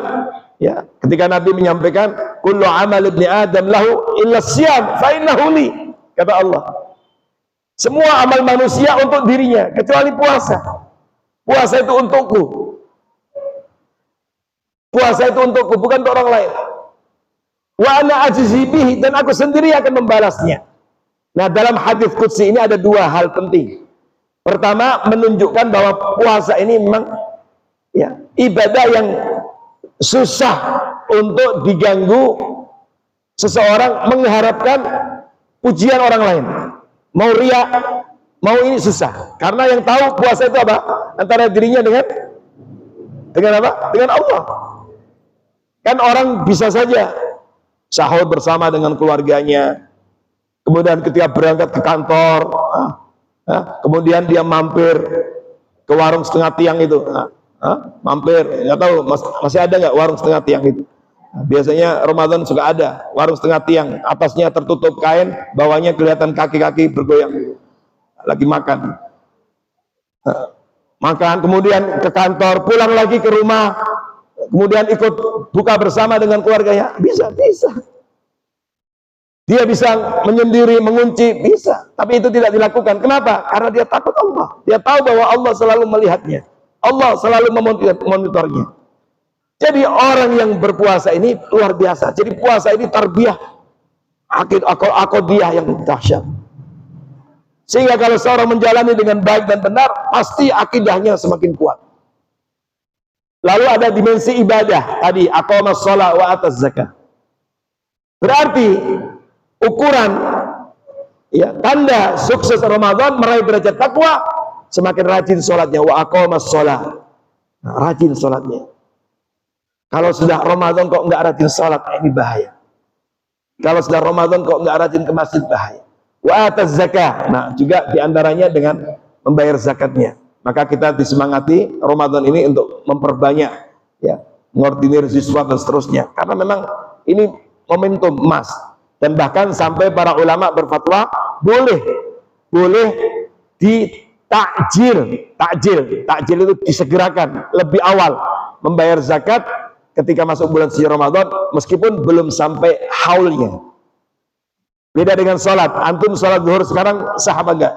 ya, ketika Nabi menyampaikan kullu amal ibni adam lahu illa siyam fa innahu li, kata Allah. Semua amal manusia untuk dirinya kecuali puasa. Puasa itu untukku. Puasa itu untukku, bukan untuk orang lain. Wa ana ajzi bihi, dan aku sendiri akan membalasnya. Nah, dalam hadis qudsi ini ada 2 hal penting. Pertama, menunjukkan bahwa puasa ini memang ya ibadah yang susah untuk diganggu seseorang mengharapkan pujian orang lain. Mau riya, mau ini susah. Karena yang tahu puasa itu apa? Antara dirinya dengan apa? Dengan Allah. Kan orang bisa saja sahur bersama dengan keluarganya, kemudian ketika berangkat ke kantor, kemudian dia mampir ke warung setengah tiang itu, mampir, nggak tahu masih ada nggak warung setengah tiang itu. Biasanya Ramadan suka ada warung setengah tiang, atasnya tertutup kain, bawahnya kelihatan kaki-kaki bergoyang, lagi makan. Makan, kemudian ke kantor, pulang lagi ke rumah, kemudian ikut buka bersama dengan keluarganya, bisa. Dia bisa menyendiri, mengunci, bisa. Tapi itu tidak dilakukan. Kenapa? Karena dia takut Allah. Dia tahu bahwa Allah selalu melihatnya. Allah selalu memonitornya. Jadi orang yang berpuasa ini luar biasa. Jadi puasa ini tarbiyah aqdiyah yang dahsyat. Sehingga kalau seorang menjalani dengan baik dan benar, pasti akidahnya semakin kuat. Lalu ada dimensi ibadah tadi, aqamas shalah wa ataz zakah. Berarti ukuran ya tanda sukses Ramadan meraih derajat takwa, semakin rajin sholatnya. Wa aqamas shalah, rajin sholatnya. Kalau sudah Ramadan kok nggak rajin sholat, ini bahaya. Kalau sudah Ramadan kok nggak rajin ke masjid, bahaya. Wa ataz zakah, nah juga diantaranya dengan membayar zakatnya. Maka kita disemangati Ramadan ini untuk memperbanyak, ya, mengordinir siswa dan seterusnya. Karena memang ini momentum emas. Dan bahkan sampai para ulama berfatwa boleh ditakjil. Takjil itu disegerakan lebih awal membayar zakat ketika masuk bulan suci Ramadan, meskipun belum sampai haulnya. Beda dengan sholat. Antum sholat zuhur sekarang sah apa enggak?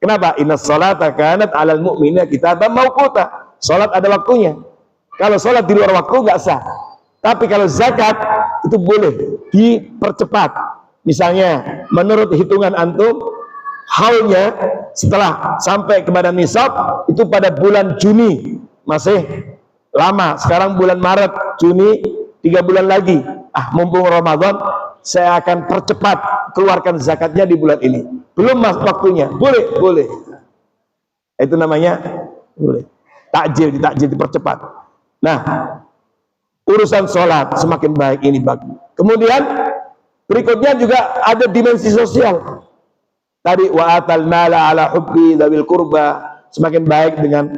Kenapa? Inna sholata kanat alal mu'minina kitaban mauquta. Sholat ada waktunya. Kalau sholat di luar waktu enggak sah. Tapi kalau zakat itu boleh dipercepat. Misalnya menurut hitungan antum, haulnya setelah sampai kepada nisab itu pada bulan Juni, masih lama. Sekarang bulan Maret, Juni, 3 bulan lagi. Mumpung Ramadan, saya akan percepat keluarkan zakatnya di bulan ini. Belum waktunya, boleh. Itu namanya boleh. Takjil dipercepat. Nah, urusan sholat semakin baik, ini bagus. Kemudian berikutnya juga ada dimensi sosial. Tadi wa atal mala ala hubbi dzawil qurba, semakin baik dengan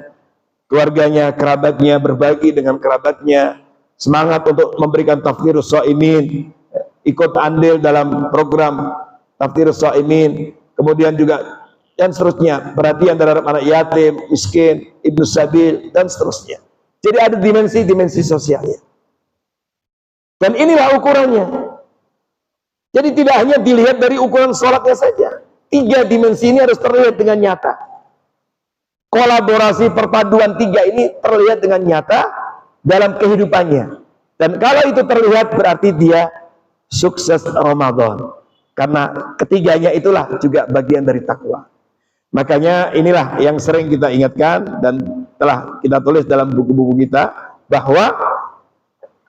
keluarganya, kerabatnya, berbagi dengan kerabatnya, semangat untuk memberikan tafsirus shaimin, ikut andil dalam program tafsirus shaimin, kemudian juga dan seterusnya, perhatian terhadap anak yatim, miskin, ibnu sabil, dan seterusnya. Jadi ada dimensi-dimensi sosialnya. Dan inilah ukurannya. Jadi tidak hanya dilihat dari ukuran sholatnya saja. 3 dimensi ini harus terlihat dengan nyata. Kolaborasi perpaduan 3 ini terlihat dengan nyata dalam kehidupannya. Dan kalau itu terlihat berarti dia sukses Ramadan. Karena ketiganya itulah juga bagian dari takwa. Makanya inilah yang sering kita ingatkan dan telah kita tulis dalam buku-buku kita, bahwa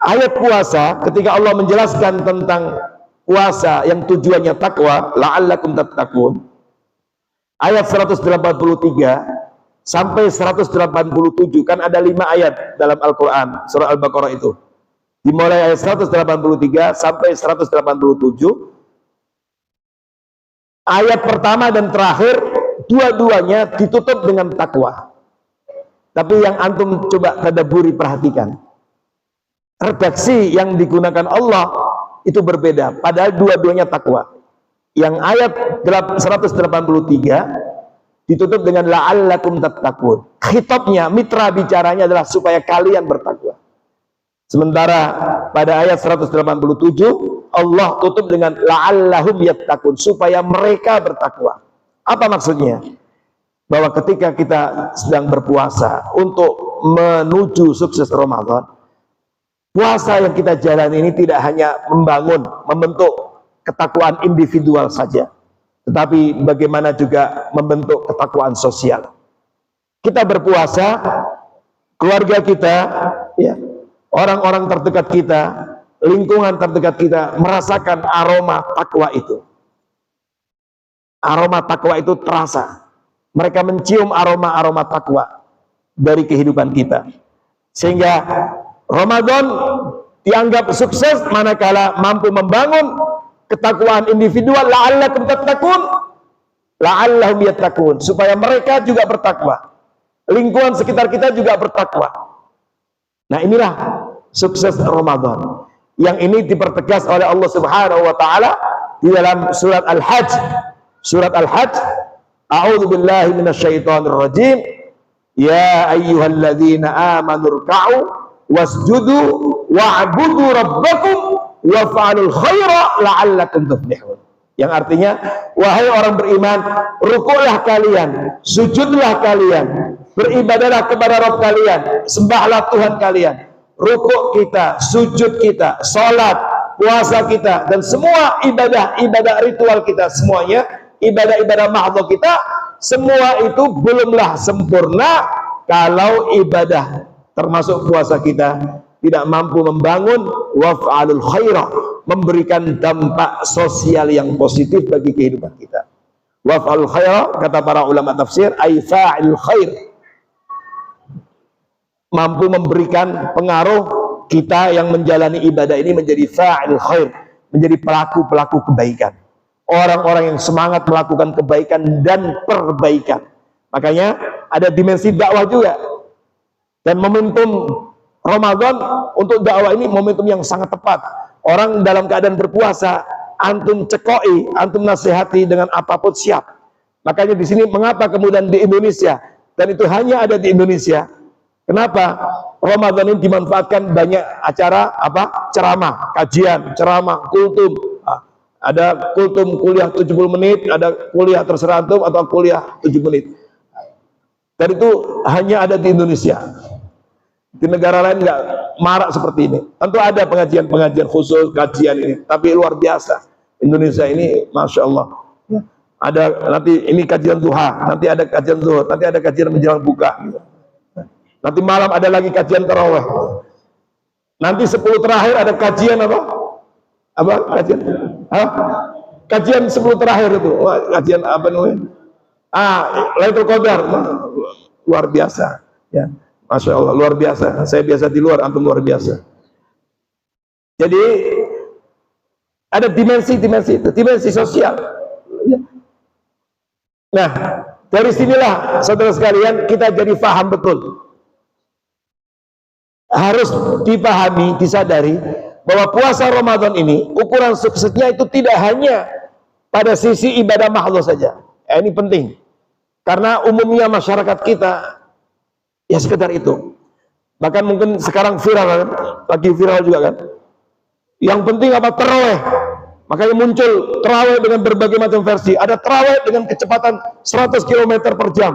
ayat puasa ketika Allah menjelaskan tentang puasa yang tujuannya takwa, la'allakum tattaqun, ayat 183 sampai 187, kan ada 5 ayat dalam Al-Quran surah Al-Baqarah itu, dimulai ayat 183 sampai 187. Ayat pertama dan terakhir dua-duanya ditutup dengan takwa. Tapi yang antum coba tadabburi, perhatikan, redaksi yang digunakan Allah itu berbeda, padahal dua-duanya takwa. Yang ayat 183 ditutup dengan la'allakum tattaqun. Khitabnya, mitra bicaranya adalah supaya kalian bertakwa. Sementara pada ayat 187 Allah tutup dengan la'allahum yattaqun, supaya mereka bertakwa. Apa maksudnya? Bahwa ketika kita sedang berpuasa untuk menuju sukses Ramadan, puasa yang kita jalani ini tidak hanya membentuk ketakwaan individual saja, tetapi bagaimana juga membentuk ketakwaan sosial. Kita berpuasa, keluarga kita, ya, orang-orang terdekat kita, lingkungan terdekat kita merasakan aroma takwa itu. Aroma takwa itu terasa. Mereka mencium aroma-aroma takwa dari kehidupan kita. Sehingga Ramadan dianggap sukses manakala mampu membangun ketakwaan individual, la'allakum tattaqun, la'allahum yattaqun, supaya mereka juga bertakwa. Lingkungan sekitar kita juga bertakwa. Nah, inilah sukses Ramadan. Yang ini dipertegas oleh Allah Subhanahu wa taala di dalam surat Al-Hajj. Surat Al-Hajj, a'udzu billahi minasyaitonir rajim. Ya ayyuhalladzina amanu ruk'u wasjudu wa'budu rabbakum waf'alul khaira la'allakum tuflihun. Yang artinya, wahai orang beriman, rukuklah kalian, sujudlah kalian, beribadahlah kepada Rabb kalian, sembahlah Tuhan kalian. Rukuk kita, sujud kita, salat, puasa kita, dan semua ibadah-ibadah ritual kita, semuanya ibadah-ibadah mahdhah kita, semua itu belumlah sempurna kalau ibadah termasuk puasa kita tidak mampu membangun waf'alul khairah, memberikan dampak sosial yang positif bagi kehidupan kita. Waf'alul khairah, kata para ulama tafsir, ay fa'il khair, mampu memberikan pengaruh kita yang menjalani ibadah ini menjadi fa'il khair, menjadi pelaku-pelaku kebaikan, orang-orang yang semangat melakukan kebaikan dan perbaikan. Makanya ada dimensi dakwah juga. Dan momentum Ramadan untuk dakwah ini momentum yang sangat tepat. Orang dalam keadaan berpuasa, antum cekoi, antum nasihati dengan apapun siap. Makanya di sini mengapa kemudian di Indonesia, dan itu hanya ada di Indonesia. Kenapa? Ramadan ini dimanfaatkan banyak acara ceramah, kajian, ceramah, kultum. Ada kultum kuliah 70 menit, ada kuliah terserah antum atau kuliah 7 menit. Dan itu hanya ada di Indonesia. Di negara lain nggak marak seperti ini. Tentu ada pengajian-pengajian khusus, kajian ini, tapi luar biasa. Indonesia ini, masya Allah. Ada nanti ini kajian duha, nanti ada kajian zuhur, nanti ada kajian menjelang buka. Nanti malam ada lagi kajian tarawih. Nanti 10 terakhir ada kajian kajian? Kajian 10 terakhir itu. Kajian apa namanya? Lailatul Qadar. Luar biasa. Ya. Masya Allah, luar biasa. Saya biasa di luar, antum luar biasa. Jadi ada dimensi-dimensi itu, dimensi sosial. Nah, dari sinilah saudara sekalian kita jadi paham betul. Harus dipahami, disadari bahwa puasa Ramadan ini ukuran suksesnya itu tidak hanya pada sisi ibadah mahdoh saja. Ini penting. Karena umumnya masyarakat kita ya sekedar itu. Bahkan mungkin sekarang viral kan? Lagi viral juga kan? Yang penting apa? Tarawih. Makanya muncul tarawih dengan berbagai macam versi. Ada tarawih dengan kecepatan 100 km per jam.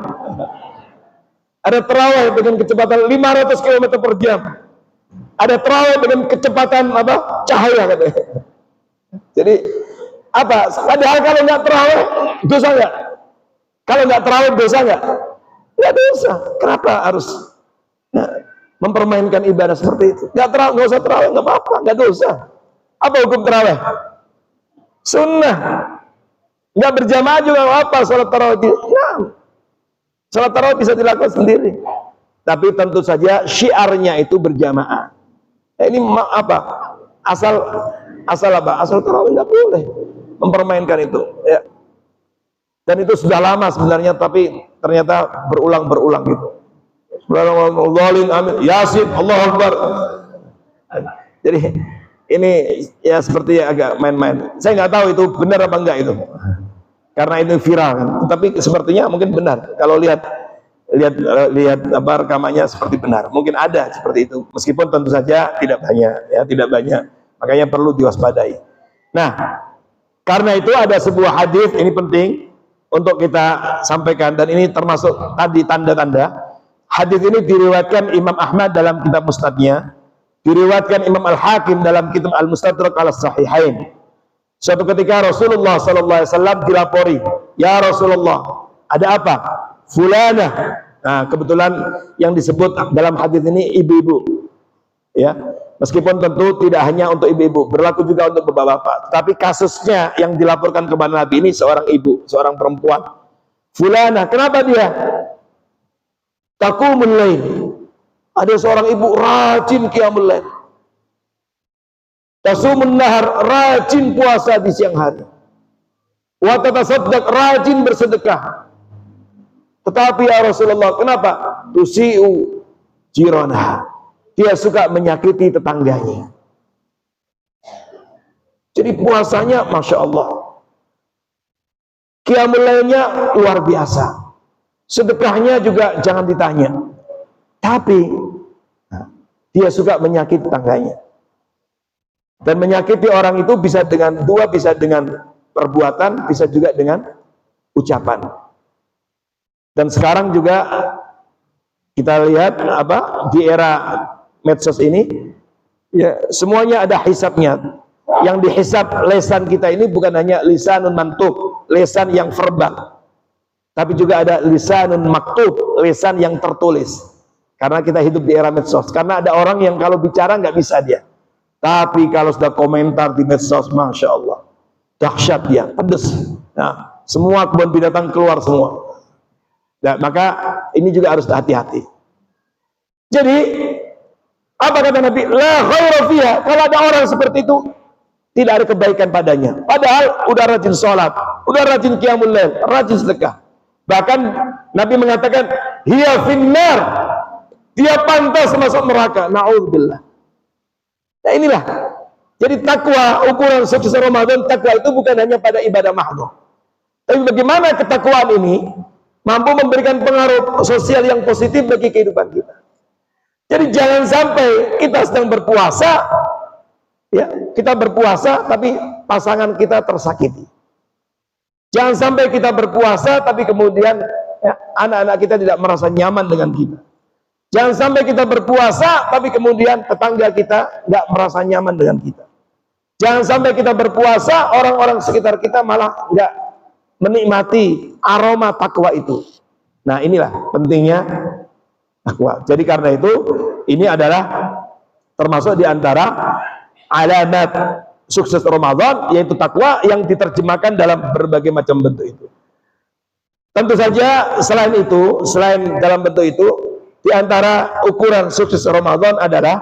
Ada tarawih dengan kecepatan 500 km per jam. Ada tarawih dengan kecepatan apa? Cahaya katanya. Jadi apa? Padahal kalau nggak tarawih dosa nggak? Kalau nggak tarawih dosa nggak? Nggak dosa. Kenapa harus mempermainkan ibadah seperti itu? Nggak usah tarawih, nggak apa-apa, nggak dosa. Apa hukum tarawih? Sunnah. Nggak berjamaah juga nggak apa. Salat tarawih salat tarawih bisa dilakukan sendiri. Tapi tentu saja syiarnya itu berjamaah. Ini apa? Asal apa? Asal tarawih nggak boleh mempermainkan itu. Ya. Dan itu sudah lama sebenarnya, tapi ternyata berulang-berulang gitu. Subhanallah, amin, Yasin, Allahu Akbar. Jadi ini ya seperti agak main-main. Saya nggak tahu itu benar apa enggak itu, karena itu viral kan. Tapi sepertinya mungkin benar. Kalau lihat apa rekamannya seperti benar. Mungkin ada seperti itu. Meskipun tentu saja tidak banyak, ya tidak banyak. Makanya perlu diwaspadai. Nah, karena itu ada sebuah hadis ini penting untuk kita sampaikan, dan ini termasuk tadi tanda-tanda. Hadis ini diriwayatkan Imam Ahmad dalam kitab Musnadnya, diriwayatkan Imam Al-Hakim dalam kitab Al-Mustadrak Al-Sahihain. Suatu ketika Rasulullah SAW dilapori, ya Rasulullah, ada apa? Fulanah. Nah, kebetulan yang disebut dalam hadis ini ibu-ibu. Ya, meskipun tentu tidak hanya untuk ibu-ibu, berlaku juga untuk bapak-bapak. Tapi kasusnya yang dilaporkan kepada Nabi ini seorang ibu, seorang perempuan. Fulanah, kenapa dia? Taqumul lail. Ada seorang ibu rajin qiyamul lail. Tasumun nahar, rajin puasa di siang hari. Wa tatasaddaq, rajin bersedekah. Tetapi ya Rasulullah, kenapa? Tusi'u jiranah. Dia suka menyakiti tetangganya. Jadi puasanya Masya Allah. Qiyamul lailnya luar biasa. Sedekahnya juga jangan ditanya. Tapi dia suka menyakiti tetangganya. Dan menyakiti orang itu bisa dengan dua, bisa dengan perbuatan, bisa juga dengan ucapan. Dan sekarang juga kita lihat apa di era medsos ini, ya semuanya ada hisabnya. Yang dihisab lesan kita ini bukan hanya lisanun mantuk, lesan yang verbal, tapi juga ada lisanun maktub, lisan yang tertulis. Karena kita hidup di era medsos. Karena ada orang yang kalau bicara nggak bisa dia, tapi kalau sudah komentar di medsos, Masya Allah, dahsyat dia, pedes. Nah, semua kebun binatang keluar semua. Nah, maka ini juga harus hati-hati. Jadi apa kata Nabi? La khaira fiha. Kalau ada orang seperti itu, tidak ada kebaikan padanya. Padahal udah rajin sholat, udah rajin qiyamul lail, rajin sedekah. Bahkan Nabi mengatakan, hiya finnar, dia pantas masuk neraka. Na'udzubillah. Nah inilah. Jadi takwa, ukuran sukses Ramadan, takwa itu bukan hanya pada ibadah mahdoh. Tapi bagaimana ketakwaan ini mampu memberikan pengaruh sosial yang positif bagi kehidupan kita. Jadi jangan sampai kita sedang berpuasa, ya kita berpuasa tapi pasangan kita tersakiti. Jangan sampai kita berpuasa tapi kemudian ya, anak-anak kita tidak merasa nyaman dengan kita. Jangan sampai kita berpuasa tapi kemudian tetangga kita nggak merasa nyaman dengan kita. Jangan sampai kita berpuasa orang-orang sekitar kita malah nggak menikmati aroma takwa itu. Nah inilah pentingnya takwa. Jadi karena itu ini adalah termasuk di antara alamat sukses Ramadan, yaitu takwa yang diterjemahkan dalam berbagai macam bentuk itu. Tentu saja selain itu, selain dalam bentuk itu, Di antara ukuran sukses Ramadan adalah,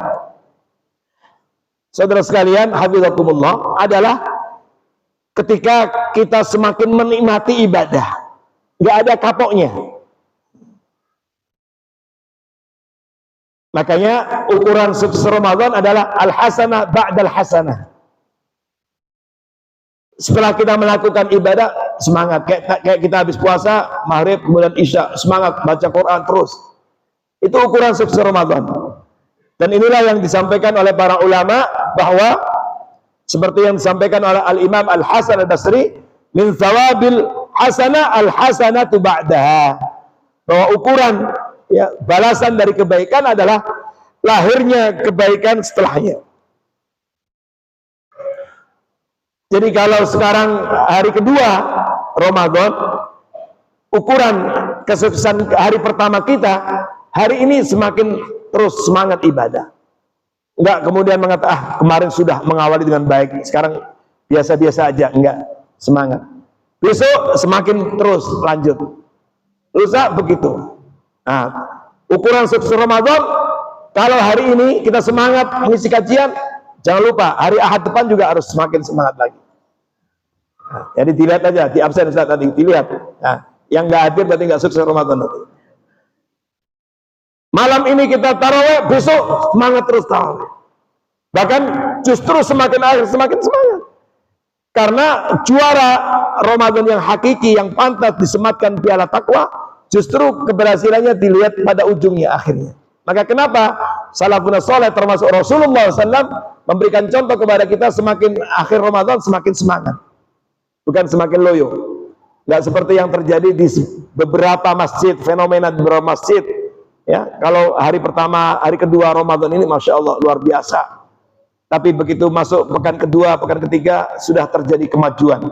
saudara sekalian, hafizakumullah, adalah ketika kita semakin menikmati ibadah, nggak ada kapoknya. Makanya ukuran sukses Ramadan adalah al-hasanah ba'dal hasanah. Setelah kita melakukan ibadah, semangat. Kayak kita habis puasa, maghrib, kemudian isya, semangat, baca Quran terus. Itu ukuran sukses Ramadan. Dan inilah yang disampaikan oleh para ulama, bahwa seperti yang disampaikan oleh Al-Imam Al-Hasan Al-Basri, min thawabil hasanah al-hasanatu ba'daha. Bahwa ukuran, ya, balasan dari kebaikan adalah lahirnya kebaikan setelahnya. Jadi kalau sekarang hari kedua Ramadan, ukuran kesuksesan hari pertama kita, hari ini semakin terus semangat ibadah. Enggak kemudian mengatakan, kemarin sudah mengawali dengan baik, sekarang biasa-biasa aja. Enggak, semangat. Besok semakin terus lanjut. Lusa begitu. Nah, ukuran sukses Ramadan, kalau hari ini kita semangat mengisi kajian, jangan lupa hari Ahad depan juga harus semakin semangat lagi. Nah, jadi dilihat aja, di absen Ustaz tadi, dilihat. Nah, yang nggak hadir berarti nggak sukses Ramadan nanti. Malam ini kita tarawih, besok semangat terus tarawih. Bahkan justru semakin akhir semakin semangat. Karena juara Ramadan yang hakiki, yang pantas disematkan piala takwa, justru keberhasilannya dilihat pada ujungnya, akhirnya. Maka kenapa salafun saleh termasuk Rasulullah SAW memberikan contoh kepada kita, semakin akhir Ramadan semakin semangat, bukan semakin loyo. Nggak seperti yang terjadi di beberapa masjid, fenomena di beberapa masjid. Ya, kalau hari pertama, hari kedua Ramadan ini, masya Allah, luar biasa. Tapi begitu masuk pekan kedua, pekan ketiga, sudah terjadi kemajuan,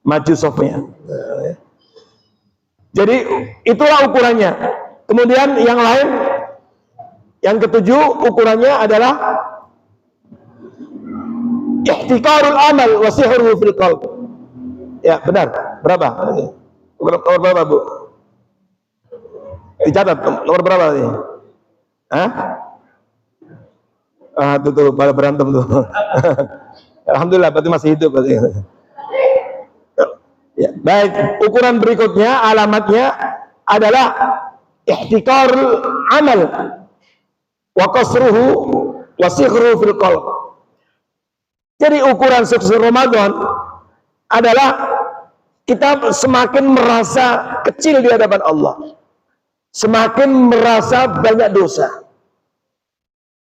maju softnya. Jadi itulah ukurannya. Kemudian yang lain, yang ketujuh ukurannya adalah ihtiqarul amal wa sihruhu fil qalb. Ya, benar. Berapa? Nomor berapa, Bu? Dicatat, nomor berapa tadi? Hah? Ah, tuh pada berantem tuh. Alhamdulillah, berarti masih hidup berarti. Ya, baik, ukuran berikutnya, alamatnya adalah ihtiqarul amal wa qasruhu wa sighruhu fil qalb. Jadi ukuran sukses Ramadan adalah kita semakin merasa kecil di hadapan Allah, semakin merasa banyak dosa.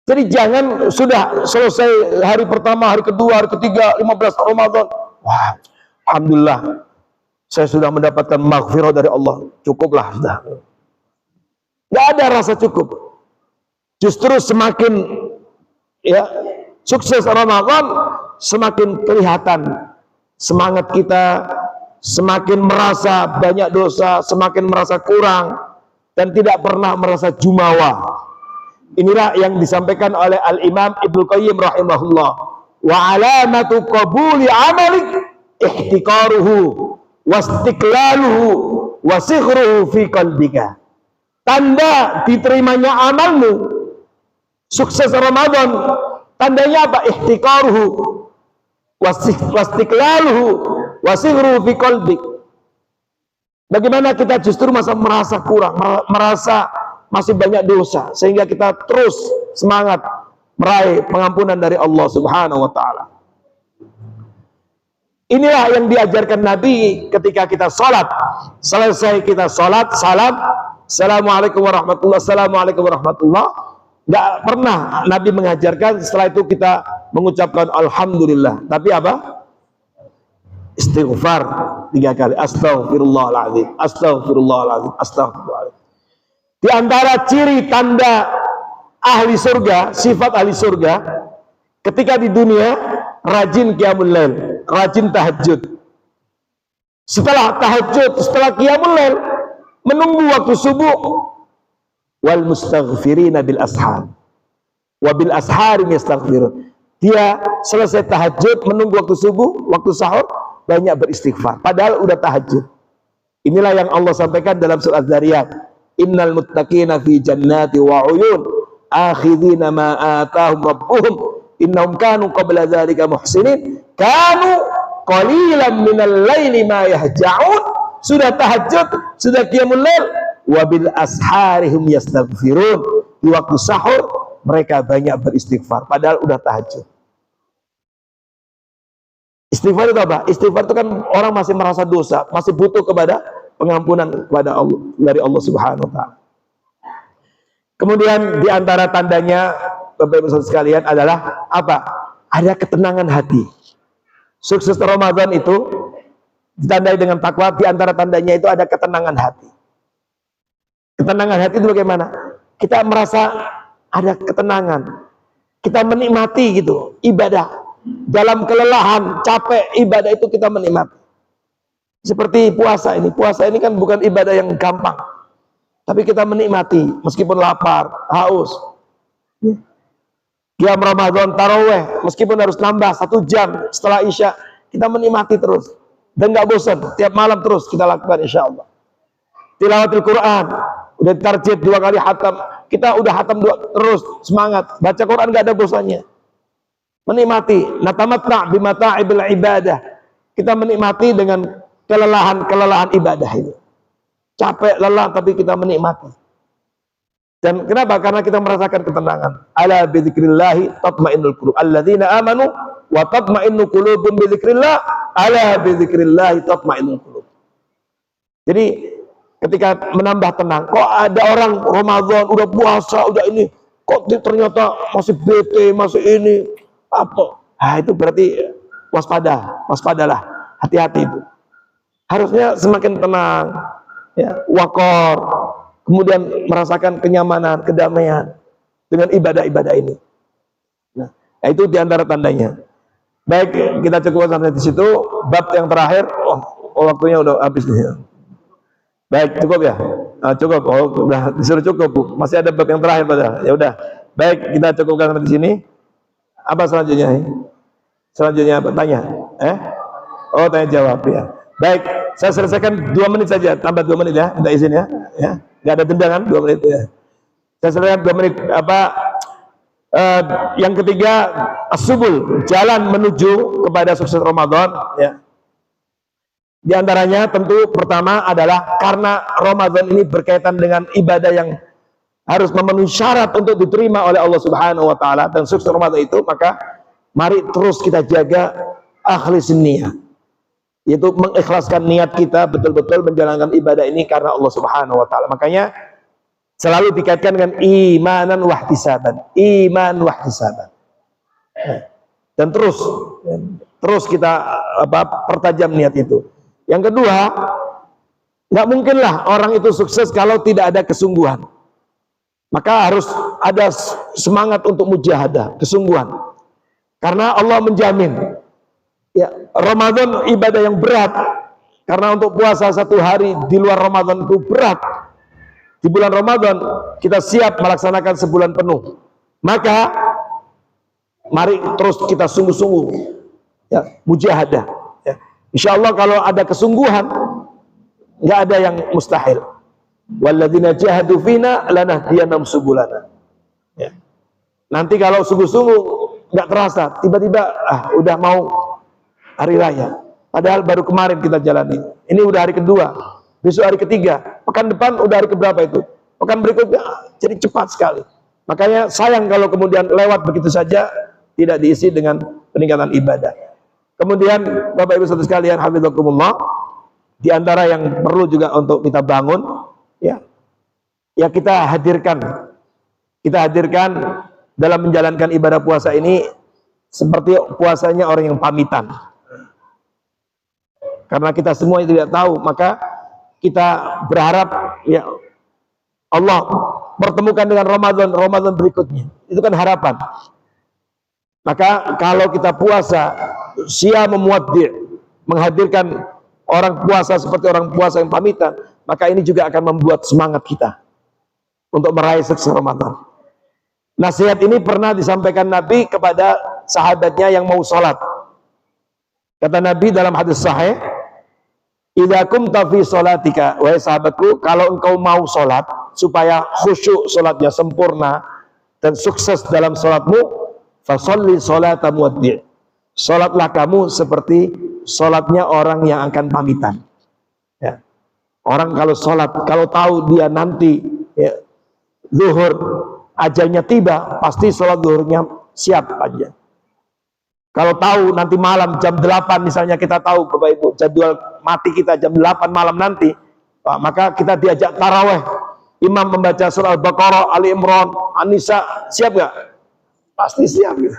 Jadi jangan sudah selesai hari pertama, hari kedua, hari ketiga, 15 Ramadan, wah, alhamdulillah, saya sudah mendapatkan maghfirah dari Allah, cukuplah sudah. Nggak ada rasa cukup. Justru semakin ya sukses Ramadan, semakin kelihatan semangat kita, semakin merasa banyak dosa, semakin merasa kurang, dan tidak pernah merasa jumawa. Inilah yang disampaikan oleh Al-Imam Ibnu Qayyim rahimahullah. Wa alamatu qabuli amalik ihtiqaruhu wastiqlaluhu wasighruhu fi qalbika. Tanda diterimanya amalmu sukses Ramadan, tandanya apa? Ihtiqaruhu wastiqlaluhu wasighruhu fi qalbik. Bagaimana kita justru merasa kurang, merasa masih banyak dosa, sehingga kita terus semangat meraih pengampunan dari Allah Subhanahu wa taala. Inilah yang diajarkan Nabi ketika kita sholat. Selesai kita sholat, salam, assalamualaikum warahmatullahi, assalamualaikum warahmatullahi. Nggak pernah Nabi mengajarkan setelah itu kita mengucapkan alhamdulillah. Tapi apa? Istighfar 3 kali. Astaghfirullahaladzim, astaghfirullahaladzim, astaghfirullahaladzim. Di antara ciri tanda ahli surga, sifat ahli surga, ketika di dunia rajin qiyamul lail, rajin tahajud. Setelah tahajud, setelah qiyamul lail, menunggu waktu subuh, wal mustaghfirina bil ashar, wa bil ashari yastaghfirun. Dia selesai tahajud, menunggu waktu subuh, waktu sahur, banyak beristighfar. Padahal udah tahajud. Inilah yang Allah sampaikan dalam surat Az-Zariyat. innal muttaqina fi jannati wa uyun akhidhina ma atahum rabbuhum innahum kanu qabla dzalika muhsinin kanu qalilan minal laili ma yahja'un. Sudah tahajud, sudah qiyamul lail, wa bil asharihum yastaghfirun. Di waktu sahur mereka banyak beristighfar padahal udah tahajud. Istighfar itu apa? Istighfar itu kan orang masih merasa dosa, masih butuh kepada pengampunan kepada Allah, dari Allah Subhanahu wa taala. Kemudian di antara tandanya Bapak Ibu sekalian adalah apa? Ada ketenangan hati. Sukses Ramadan itu ditandai dengan takwa. Di antara tandanya itu ada ketenangan hati. Ketenangan hati itu bagaimana? Kita merasa ada ketenangan. Kita menikmati gitu ibadah. Dalam kelelahan, capek, ibadah itu kita menikmati. Seperti puasa ini. Puasa ini kan bukan ibadah yang gampang. Tapi kita menikmati meskipun lapar, haus. Qiyam Ramadan, taraweh, meskipun harus nambah 1 jam setelah Isya, kita menikmati terus. Dan nggak bosan, tiap malam terus kita lakukan insya Allah. Tilawatul Quran, udah target 2 kali hatam, kita udah hatam terus, semangat. Baca Quran nggak ada bosannya. Menikmati, natamatna bimataibil ibadah. Kita menikmati dengan kelelahan ibadah itu. Capek, lelah, tapi kita menikmati. Dan kenapa? Karena kita merasakan ketenangan. Ala bidzikrillahi tatmainnul qulub. Alladzina amanu wa tatmainnu qulubum bidzikrillah. Ala bidzikrillahi tatmainnul qulub. Jadi ketika menambah tenang, kok ada orang Ramadan udah puasa, udah ini, kok ternyata masih bete, masih ini apa? Nah, itu berarti waspadalah, hati-hati itu. Harusnya semakin tenang, ya, wakor, kemudian merasakan kenyamanan, kedamaian dengan ibadah-ibadah ini. Nah, itu diantara tandanya. Baik, kita cukup sampai di situ. Bab yang terakhir, waktunya udah habis nih. Baik, cukup ya? Nah, cukup. Oh, udah disuruh cukup, Bu. Masih ada bab yang terakhir padahal. Ya udah. Baik, kita cukupkan sampai di sini. Apa selanjutnya? Selanjutnya apa? Tanya? Oh, tanya jawab ya. Baik, saya selesaikan 2 menit saja, tambah 2 menit ya, minta izin ya. Ya, nggak ada denda kan? 2 menit ya. Saya selesaikan 2 menit. Yang ketiga, as-subul, jalan menuju kepada sukses Ramadan. Ya. Di antaranya tentu pertama adalah karena Ramadan ini berkaitan dengan ibadah yang harus memenuhi syarat untuk diterima oleh Allah Subhanahu wa taala, dan sukses Ramadan itu, maka mari terus kita jaga akhlisin niyah, yaitu mengikhlaskan niat kita betul-betul menjalankan ibadah ini karena Allah Subhanahu wa taala. Makanya selalu dikaitkan dengan imanan wahtisaban, iman wahtisaban. Dan terus kita pertajam niat itu. Yang kedua, nggak mungkinlah orang itu sukses kalau tidak ada kesungguhan. Maka harus ada semangat untuk mujahadah, kesungguhan. Karena Allah menjamin, ya, Ramadan ibadah yang berat. Karena untuk puasa 1 hari di luar Ramadan itu berat. Di bulan Ramadan kita siap melaksanakan sebulan penuh. Maka mari terus kita sungguh-sungguh, ya, mujahadah. Ya. Insya Allah kalau ada kesungguhan, nggak ada yang mustahil. Walladzina jahadu fina lanahdiyannahum subulana. Ya. Nanti kalau sungguh-sungguh nggak terasa, tiba-tiba udah mau hari raya. Padahal baru kemarin kita jalani. Ini udah hari kedua, besok hari ketiga, pekan depan udah hari keberapa itu? Pekan berikutnya, jadi cepat sekali. Makanya sayang kalau kemudian lewat begitu saja, tidak diisi dengan peningkatan ibadah. Kemudian Bapak Ibu saudara sekalian, hafizakumullah, di antara yang perlu juga untuk kita bangun, ya kita hadirkan dalam menjalankan ibadah puasa ini seperti puasanya orang yang pamitan. Karena kita semua tidak tahu, maka kita berharap, ya, Allah pertemukan dengan Ramadan berikutnya. Itu kan harapan. Maka kalau kita puasa siam muwaddi', menghadirkan orang puasa seperti orang puasa yang pamitan, maka ini juga akan membuat semangat kita untuk meraih sukses Ramadan. Nasihat ini pernah disampaikan Nabi kepada sahabatnya yang mau sholat. Kata Nabi dalam hadis sahih, idza kumta fi sholatika, wahai sahabatku, kalau engkau mau sholat, supaya khusyuk sholatnya sempurna dan sukses dalam sholatmu, fasolli sholata muwaddi'. Sholatlah kamu seperti sholatnya orang yang akan pamitan. Ya. Orang kalau sholat, kalau tahu dia nanti ya, zuhur ajalnya tiba, pasti sholat zuhurnya siap aja. Kalau tahu nanti malam jam 8 misalnya, kita tahu Bapak Ibu jadwal mati kita jam 8 malam nanti, maka kita diajak taraweh, imam membaca surah Al-Baqarah, Ali Imran, An-Nisa, siap gak? Pasti siap gitu.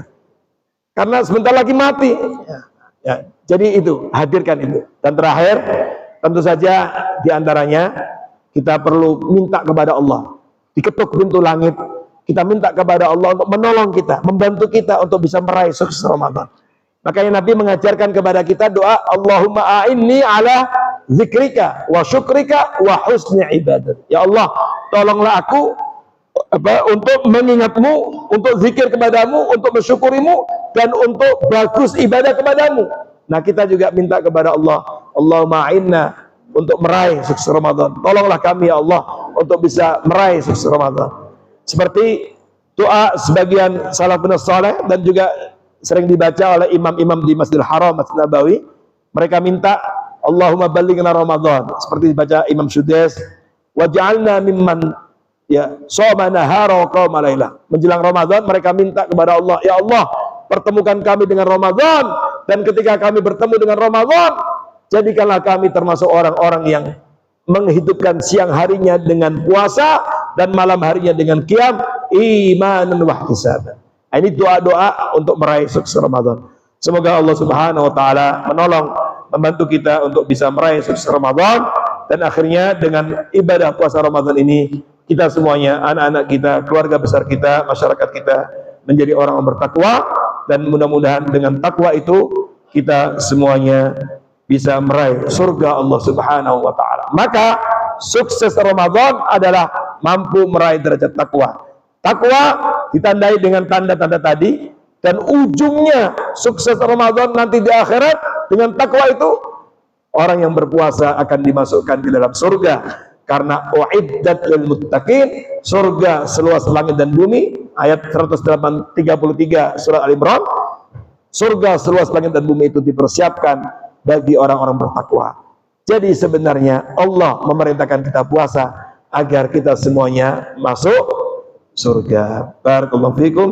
Karena sebentar lagi mati. Ya, jadi itu, hadirkan itu. Dan terakhir, tentu saja diantaranya kita perlu minta kepada Allah. Diketuk pintu langit, kita minta kepada Allah untuk menolong kita, membantu kita untuk bisa meraih sukses Ramadan. Makanya Nabi mengajarkan kepada kita doa, Allahumma a'inni ala zikrika wa syukrika wa husni ibadat. Ya Allah, tolonglah aku untuk mengingatmu, untuk zikir kepadamu, untuk mensyukurimu, dan untuk bagus ibadah kepadamu. Nah, kita juga minta kepada Allah, Allahumma a'inna untuk meraih sukses Ramadan. Tolonglah kami ya Allah untuk bisa meraih sukses Ramadan. Seperti doa sebagian salafun saleh dan juga sering dibaca oleh imam-imam di Masjidil Haram, Masjid Nabawi. Mereka minta Allahumma ballighna Ramadan, seperti dibaca Imam Sudais, waj'alna mimman ya shoma nahara wa qama laila. Menjelang Ramadan mereka minta kepada Allah, ya Allah, pertemukan kami dengan Ramadan, dan ketika kami bertemu dengan Ramadan, jadikanlah kami termasuk orang-orang yang menghidupkan siang harinya dengan puasa dan malam harinya dengan qiyam imanan wa ihtisaban. Ini doa-doa untuk meraih sukses Ramadan. Semoga Allah Subhanahu wa taala menolong, membantu kita untuk bisa meraih sukses Ramadan, dan akhirnya dengan ibadah puasa Ramadan ini kita semuanya, anak-anak kita, keluarga besar kita, masyarakat kita menjadi orang yang bertakwa, dan mudah-mudahan dengan takwa itu kita semuanya bisa meraih surga Allah Subhanahu wa taala. Maka sukses Ramadan adalah mampu meraih derajat takwa. Takwa ditandai dengan tanda-tanda tadi, dan ujungnya sukses Ramadan nanti di akhirat dengan takwa itu, orang yang berpuasa akan dimasukkan ke dalam surga. Karena uiddat lil muttaqin, surga seluas langit dan bumi, ayat 133 surah Al-Imran. Surga seluas langit dan bumi itu dipersiapkan bagi orang-orang bertakwa. Jadi sebenarnya Allah memerintahkan kita puasa agar kita semuanya masuk surga. Barakallahu fikum.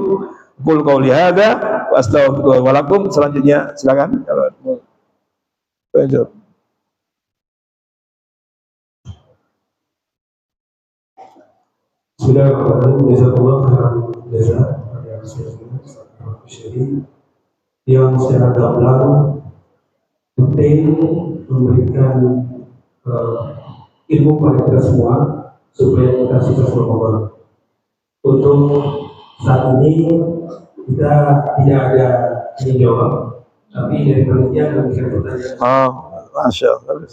Qul qouli hadza wa astaghfirullaha wa lakum. Selanjutnya silakan kalau mau jawab. Bismillahirrahmanirrahim. Jazakallah khairan jazaa yang secara gamblang penting memberikan ilmu pada kita semua supaya kita sukses Ramadan. Untuk saat ini kita tidak ada jawab, tapi dari panitia kami bisa pertanyaan. Masya Allah.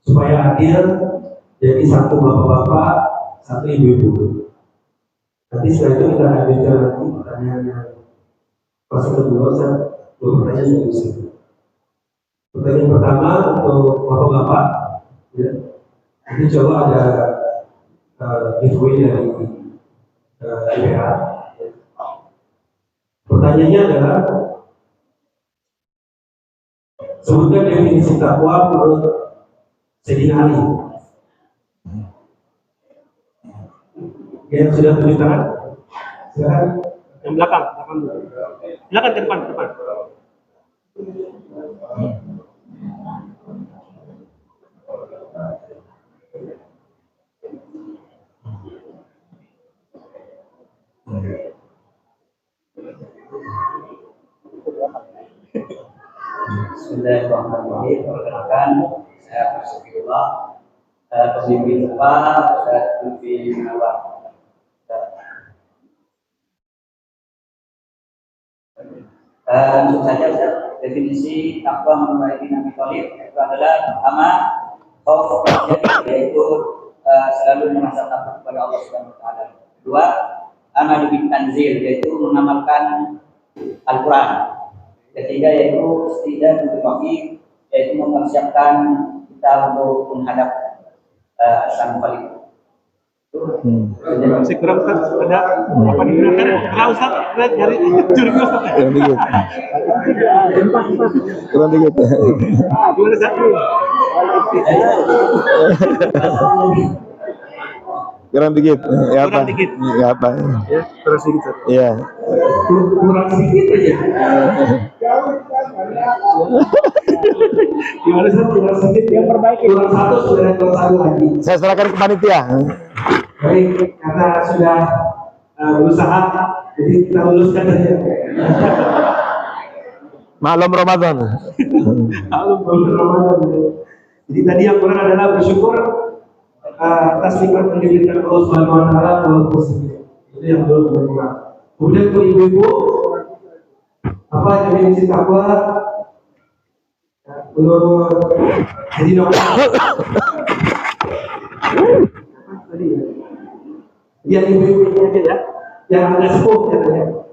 Supaya adil, jadi satu bapak-bapak, satu ibu-ibu. Nanti setelah itu kita hadirkan nanti pertanyaan yang pas kedua, dua pertanyaan yang bisa. Pertanyaan pertama untuk bapak-bapak, ya. Nanti coba ada giveaway dari IPH. Pertanyaannya adalah, sebutkan definisi takwa menurut Sayyidina Ali. Yang sudah tunjuk tangan, silakan. Yang belakang dulu. Silakan ke depan. Bismillahirrahmanirrahim. Perkenalkan, saya Rasulullah, pemimpin Bapak, saya pemimpin Bapak. Langsung saja, definisi takwa menurut Nabi Thalib itu adalah pertama, khauf yaitu selalu merasa takut kepada Allah Subhanahu wa taala. Kedua, amal bin tanzil yaitu mengamalkan Al-Qur'an. Ketiga yaitu istidah bil waqi, yaitu mempersiapkan kita untuk menghadap Sang Khaliq. Masih kurang Ustaz, ada apa digunakan? Enggak Ustaz, kita cari curiga Ustaz. Kurang dikit. Kurang dikit. Gimana Ustaz? Kurang dikit. Ya apa? Kurang dikit. Ya apa? Ya, terus sedikit Ustaz. Iya. Kurang sedikit aja. Gimana Ustaz? Kurang sedikit yang perbaiki. Kurang satu sudah kurang satu lagi. Saya serahkan ke panitia. Baik, karena sudah berusaha, jadi kita luluskan saja. Maklum Ramadan. Jadi tadi yang kurang adalah bersyukur atas nikmat yang diberikan Allah Subhanahu Wa Taala bahwa positif. Itu yang belum berkurang. Kemudian untuk ibu-ibu, apa definisi takwa? Menurut jadi nomor tadi ya. Dia ibu-ibu aja ya, yang agak sepuh katanya.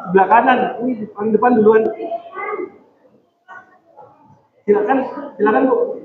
Sebelah kanan, ini depan duluan. Silakan Bu.